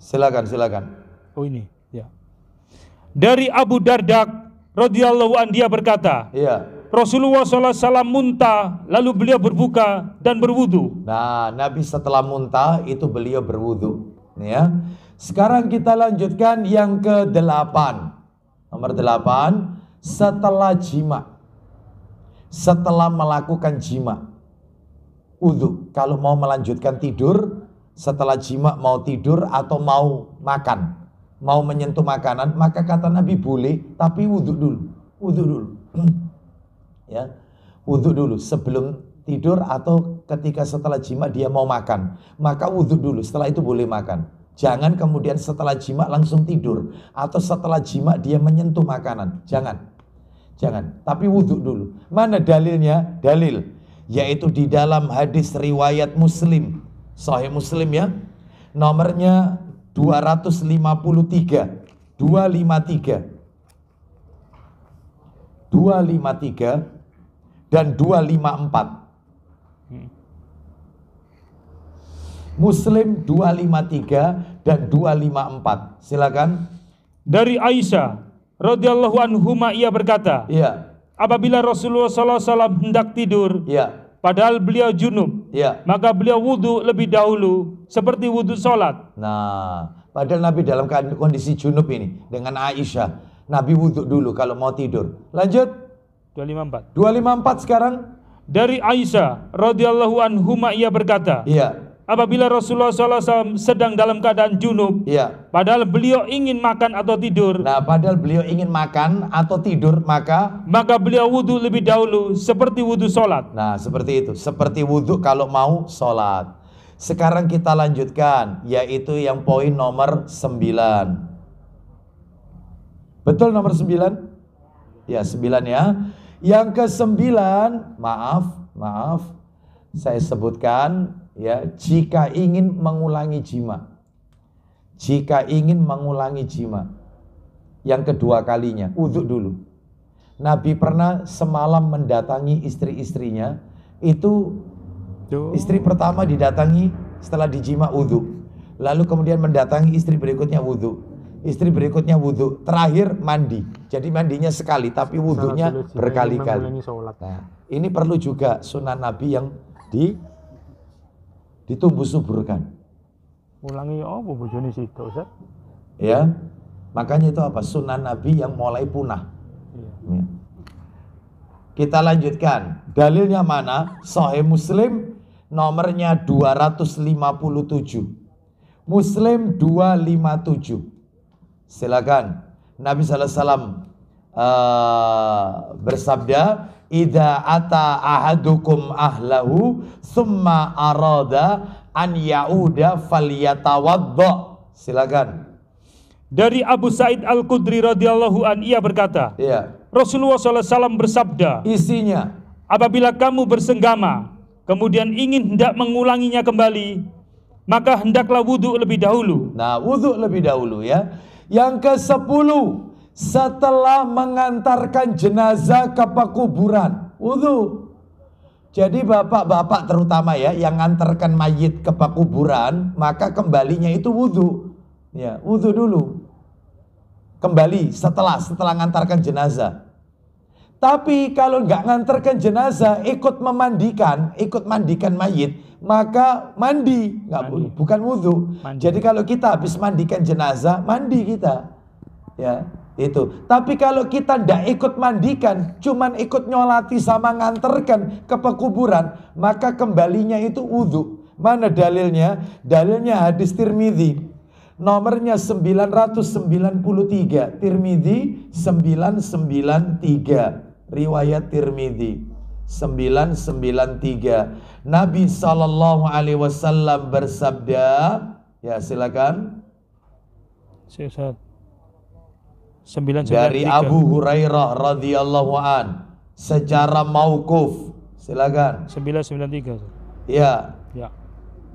Silakan. Oh ini, ya. Dari Abu Darda radhiyallahu an, dia berkata, iya. Rasulullah SAW muntah, lalu beliau berbuka dan berwudu. Nah, Nabi setelah muntah itu beliau berwudu. Ya. Sekarang kita lanjutkan yang ke-8. Nomor 8, setelah jima. Setelah melakukan jima, wudu. Kalau mau melanjutkan tidur, setelah jima mau tidur atau mau makan, mau menyentuh makanan, maka kata Nabi boleh, tapi wudu dulu. Wudu dulu. Ya, wudu dulu sebelum tidur atau ketika setelah jima dia mau makan, maka wudu dulu. Setelah itu boleh makan. Jangan kemudian setelah jima langsung tidur, atau setelah jima dia menyentuh makanan. Jangan. Tapi wudhu dulu. Mana dalilnya? Dalil, yaitu di dalam hadis riwayat Muslim, Sahih Muslim ya, nomornya 253 dan 254. Muslim 253 dan 254. Silakan. Dari Aisyah radhiyallahu anhuma, ia berkata, Iya. apabila Rasulullah SAW hendak tidur, Iya. padahal beliau junub, Ya. maka beliau wudhu lebih dahulu seperti wudhu sholat. Nah, padahal Nabi dalam kondisi junub ini dengan Aisyah, Nabi wudhu dulu kalau mau tidur. Lanjut. 254. 254 sekarang. Dari Aisyah radhiyallahu anhuma ia berkata, Iya. apabila Rasulullah SAW sedang dalam keadaan junub, Iya. padahal beliau ingin makan atau tidur, Nah, padahal beliau ingin makan atau tidur, maka beliau wudhu lebih dahulu seperti wudhu sholat. nah, seperti itu. Seperti wudhu kalau mau sholat. Sekarang kita lanjutkan, yaitu yang poin nomor 9. Betul nomor 9? Ya, 9 ya. Yang ke-9, maaf, saya sebutkan ya, jika ingin mengulangi jima. Jika ingin mengulangi jima. Yang kedua kalinya, wudhu dulu. Nabi pernah semalam mendatangi istri-istrinya, itu istri pertama didatangi setelah dijima wudhu. Lalu kemudian mendatangi istri berikutnya wudhu. Istri berikutnya wudhu. Terakhir mandi. Jadi mandinya sekali, tapi wudhunya berkali-kali. Nah, ini perlu juga sunnah Nabi yang ditumbuh suburkan. Ulangi apa bojone situ, Ustaz? Ya. Makanya itu apa? Sunnah Nabi yang mulai punah. Ya. Kita lanjutkan. Dalilnya mana? Sahih Muslim nomornya 257. Muslim 257. Silakan. Nabi sallallahu alaihi wasallam bersabda, "Idza ata ahadukum ahlahu summa arada an yauda falyatawadda." Silakan. Dari Abu Sa'id Al-Khudri radhiyallahu an ia berkata, Iya. Rasulullah SAW bersabda, Isinya, apabila kamu bersenggama, kemudian ingin hendak mengulanginya kembali, maka hendaklah wudhu lebih dahulu. nah, wudhu lebih dahulu ya. Yang ke-10, setelah mengantarkan jenazah ke pekuburan, wudhu. Jadi bapak-bapak terutama ya, yang ngantarkan mayit ke pekuburan, maka kembalinya itu wudhu. Ya, wudhu dulu. Kembali setelah ngantarkan jenazah. Tapi kalau nggak ngantarkan jenazah, ikut mandikan mayit, maka mandi, bukan wudhu. Jadi kalau kita habis mandikan jenazah, mandi kita, ya itu. Tapi kalau kita ndak ikut mandikan, cuman ikut nyolati sama ngantarkan ke pekuburan, maka kembalinya itu wudhu. Mana dalilnya? Dalilnya hadis Tirmidzi, nomornya 993, Tirmidzi 993. Riwayat Tirmidzi 993. Nabi sallallahu alaihi wasallam bersabda, ya silakan. Dari Abu Hurairah radhiyallahu an secara mauquf. Silakan. 993. Ya. Ya.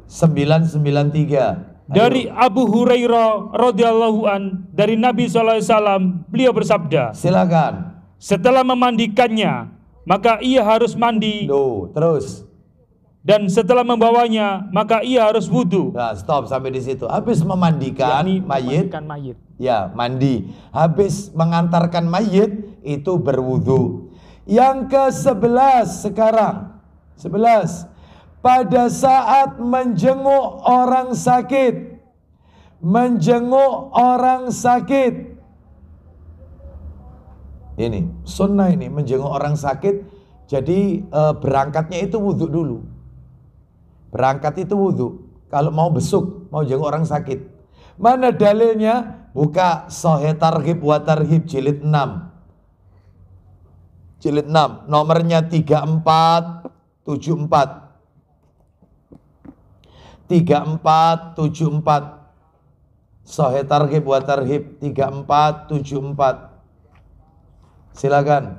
993. Dari Abu Hurairah radhiyallahu an dari Nabi sallallahu alaihi wasallam beliau bersabda, silakan. Setelah memandikannya, maka ia harus mandi. Loh, terus. Dan setelah membawanya, maka ia harus wudhu. Nah, stop sampai di situ. Habis memandikan mayit, ya mandi. Habis mengantarkan mayit, itu berwudhu. Yang ke-11 sekarang. 11. Pada saat menjenguk orang sakit. Menjenguk orang sakit. Ini sunnah, ini menjenguk orang sakit. Jadi berangkatnya itu wudhu dulu. Berangkat itu wudhu. Kalau mau besuk, mau jenguk orang sakit. Mana dalilnya? Buka Sahih Targhib wa Tarhib jilid 6. Jilid 6, nomornya 3474. 3474. Sahih Targhib wa Tarhib 3474. Silakan.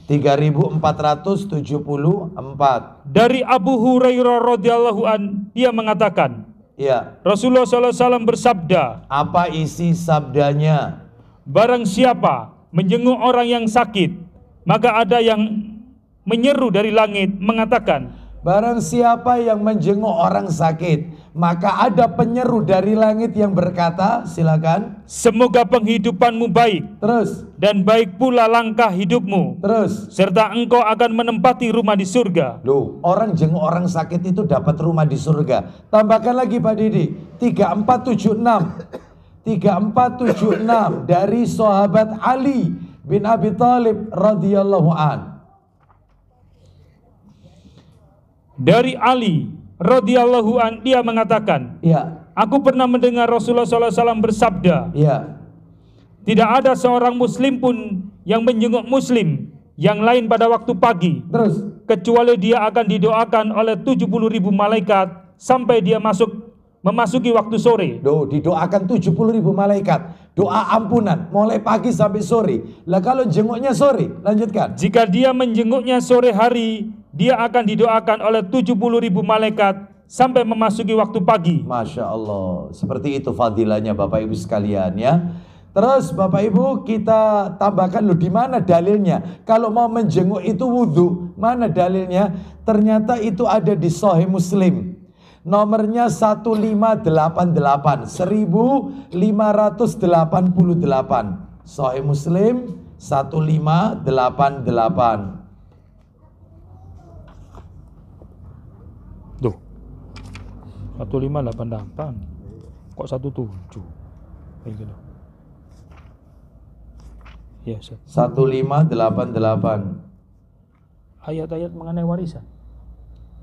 3474. Dari Abu Hurairah radhiyallahu an dia mengatakan, ya, Rasulullah SAW bersabda. Apa isi sabdanya? Barang siapa menjenguk orang yang sakit, maka ada yang menyeru dari langit mengatakan, Barang siapa yang menjenguk orang sakit, maka ada penyeru dari langit yang berkata, silakan. Semoga penghidupanmu baik, Terus, dan baik pula langkah hidupmu, terus. serta engkau akan menempati rumah di surga. Loh, orang jenguk orang sakit itu dapat rumah di surga. Tambahkan lagi Pak Didi, 3476. 3476 dari sahabat Ali bin Abi Thalib radhiyallahu an. Dari Ali radhiyallahu an, dia mengatakan, Ya, aku pernah mendengar Rasulullah SAW bersabda, ya. tidak ada seorang muslim pun yang menjenguk muslim yang lain pada waktu pagi, Terus, kecuali dia akan didoakan oleh 70.000 malaikat sampai dia memasuki waktu sore. didoakan 70.000 malaikat. Doa ampunan mulai pagi sampai sore. Lah kalau jenguknya sore, lanjutkan. Jika dia menjenguknya sore hari, dia akan didoakan oleh 70.000 malaikat sampai memasuki waktu pagi. Masya Allah. Seperti itu fadilahnya Bapak Ibu sekalian ya. Terus Bapak Ibu kita tambahkan loh, di mana dalilnya? Kalau mau menjenguk itu wudhu, mana dalilnya? Ternyata itu ada di Sahih Muslim. Nomornya 1588, 1588. Sahih Muslim 1588. Duh, 1588. Kok 17? Gitu. Ya, 1588. ayat-ayat mengenai warisan.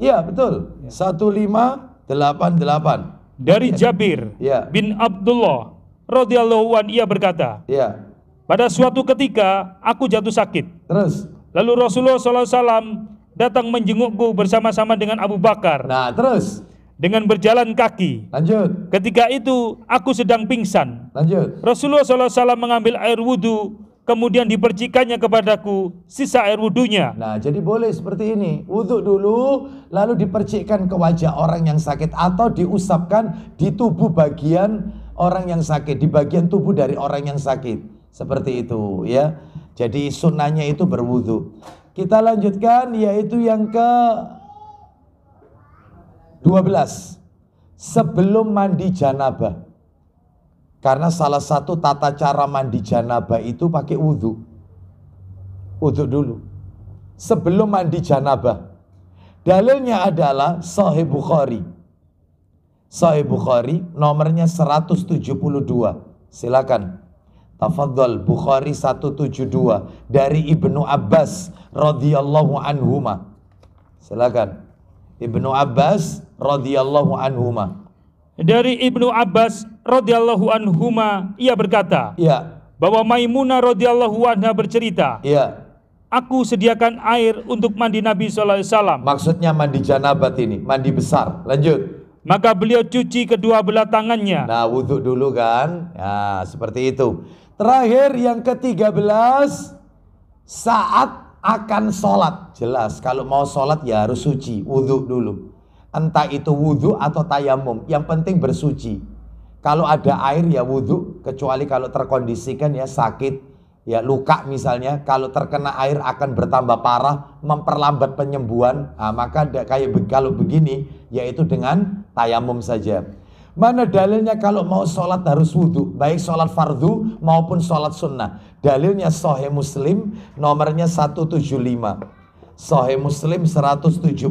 Iya betul, 1588. Dari Jabir Ya. bin Abdullah radhiyallahu an, ia berkata, Iya. pada suatu ketika aku jatuh sakit. Terus, Lalu Rasulullah SAW datang menjengukku bersama-sama dengan Abu Bakar nah terus, dengan berjalan kaki. lanjut, Ketika itu aku sedang pingsan. lanjut. Rasulullah SAW mengambil air wudhu, kemudian dipercikannya kepadaku sisa air wudhunya. Nah jadi boleh seperti ini, wudhu dulu, lalu dipercikkan ke wajah orang yang sakit atau diusapkan di tubuh bagian orang yang sakit, di bagian tubuh dari orang yang sakit. Seperti itu ya. Jadi sunnahnya itu berwudhu. Kita lanjutkan yaitu yang ke 12. Sebelum mandi janabah. Karena salah satu tata cara mandi janabah itu pakai wudhu. Wudhu dulu sebelum mandi janabah. Dalilnya adalah Sahih Bukhari. Sahih Bukhari nomornya 172. Silakan. Tafadhol, Bukhari 172 dari Ibnu Abbas radhiyallahu anhuma. Silakan. Ibnu Abbas radhiyallahu anhuma. Dari Ibnu Abbas radhiyallahu anhuma, ia berkata, Iya, bahwa Maimunah radhiyallahu anha bercerita, iya. aku sediakan air untuk mandi Nabi SAW. Maksudnya mandi janabat ini, mandi besar. Lanjut. Maka beliau cuci kedua belah tangannya. Nah, wudhu dulu kan. Ya, seperti itu. Terakhir yang ke-13, saat akan sholat. Jelas, kalau mau sholat ya harus suci, wudhu dulu. Entah itu wudhu atau tayamum, yang penting bersuci. Kalau ada air ya wudhu, kecuali kalau terkondisikan ya sakit, ya luka misalnya, kalau terkena air akan bertambah parah, memperlambat penyembuhan. Nah, maka kalau begini, yaitu dengan tayamum saja. Mana dalilnya kalau mau sholat harus wudhu, baik sholat fardu maupun sholat sunnah. Dalilnya Sahih Muslim nomornya 175. Sahih Muslim 175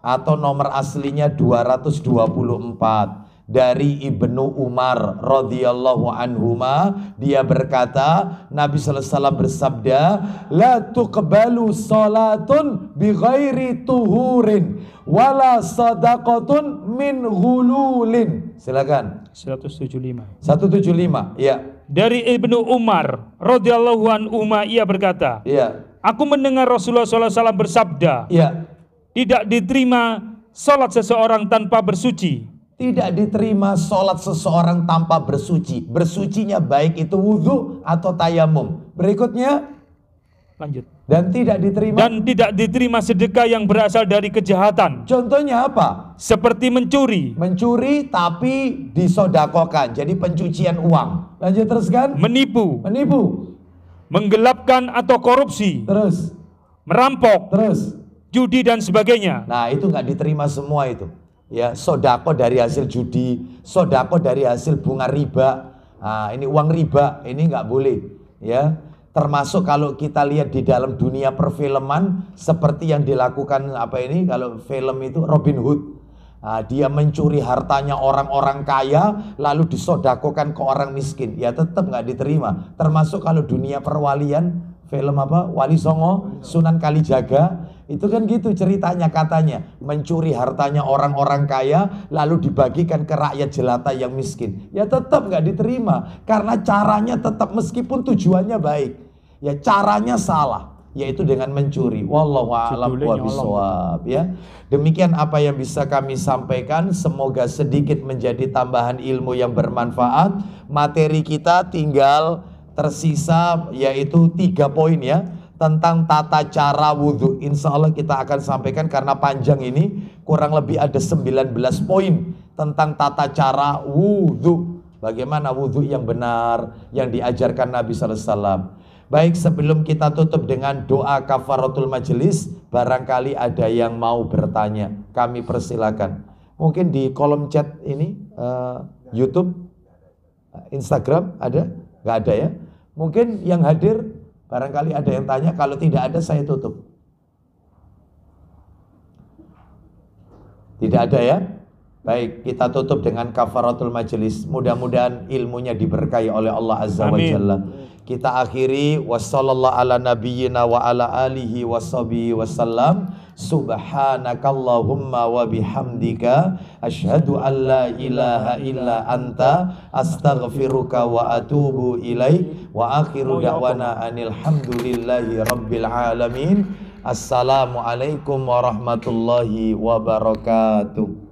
atau nomor aslinya 224. Dari Ibnu Umar radhiyallahu anhuma, dia berkata, Nabi sallallahu alaihi wasallam bersabda, la tuqbalu salatun bi ghairi tuhurin wala sadaqatun min ghululin. Silakan. 175. 175. Ya. Dari Ibnu Umar radhiyallahu anhuma, ia berkata, Ya. aku mendengar Rasulullah SAW bersabda, Ya. tidak diterima salat seseorang tanpa bersuci. Tidak diterima sholat seseorang tanpa bersuci. Bersucinya baik itu wudhu atau tayamum. Berikutnya, Lanjut. dan tidak diterima. Dan tidak diterima sedekah yang berasal dari kejahatan. Contohnya apa? Seperti mencuri, Mencuri tapi disodakokan. Jadi pencucian uang. Lanjut teruskan. menipu, Menipu. menggelapkan atau korupsi, Terus. merampok, Terus. judi dan sebagainya. Nah, itu nggak diterima semua itu. Ya, sodako dari hasil judi, sodako dari hasil bunga riba. Nah, ini uang riba, ini nggak boleh. Ya, termasuk kalau kita lihat di dalam dunia perfilman seperti yang dilakukan kalau film itu Robin Hood. Nah, dia mencuri hartanya orang-orang kaya lalu disodakokan ke orang miskin. Ya tetap nggak diterima. Termasuk kalau dunia perwalian, film Wali Songo, Sunan Kalijaga, itu kan gitu ceritanya, katanya mencuri hartanya orang-orang kaya lalu dibagikan ke rakyat jelata yang miskin. Ya tetap nggak diterima karena caranya tetap meskipun tujuannya baik, ya caranya salah, yaitu dengan mencuri. Wallahu a'lam bishawab. Ya, demikian apa yang bisa kami sampaikan. Semoga sedikit menjadi tambahan ilmu yang bermanfaat. Materi kita tinggal tersisa yaitu 3 poin ya, tentang tata cara wudhu. Insya Allah kita akan sampaikan karena panjang ini, kurang lebih ada 19 poin tentang tata cara wudhu. Bagaimana wudhu yang benar yang diajarkan Nabi SAW. Baik, sebelum kita tutup dengan doa kafaratul majelis, barangkali ada yang mau bertanya, kami persilakan. Mungkin di kolom chat ini, YouTube, Instagram ada? Nggak ada ya? Mungkin yang hadir barangkali ada yang tanya, kalau tidak ada saya tutup. Tidak ada ya? Baik, kita tutup dengan kafaratul majelis. Mudah-mudahan ilmunya diberkahi oleh Allah Azza wa Jalla. Kita akhiri wassallallahu ala nabiyyina wa ala alihi washabihi wasallam. Subhanakallahumma wa bihamdika asyhadu an la ilaha illa anta astaghfiruka wa atubu ilaik. Wa akhiru da'wana anil hamdulillahi rabbil alamin. Assalamualaikum warahmatullahi wabarakatuh.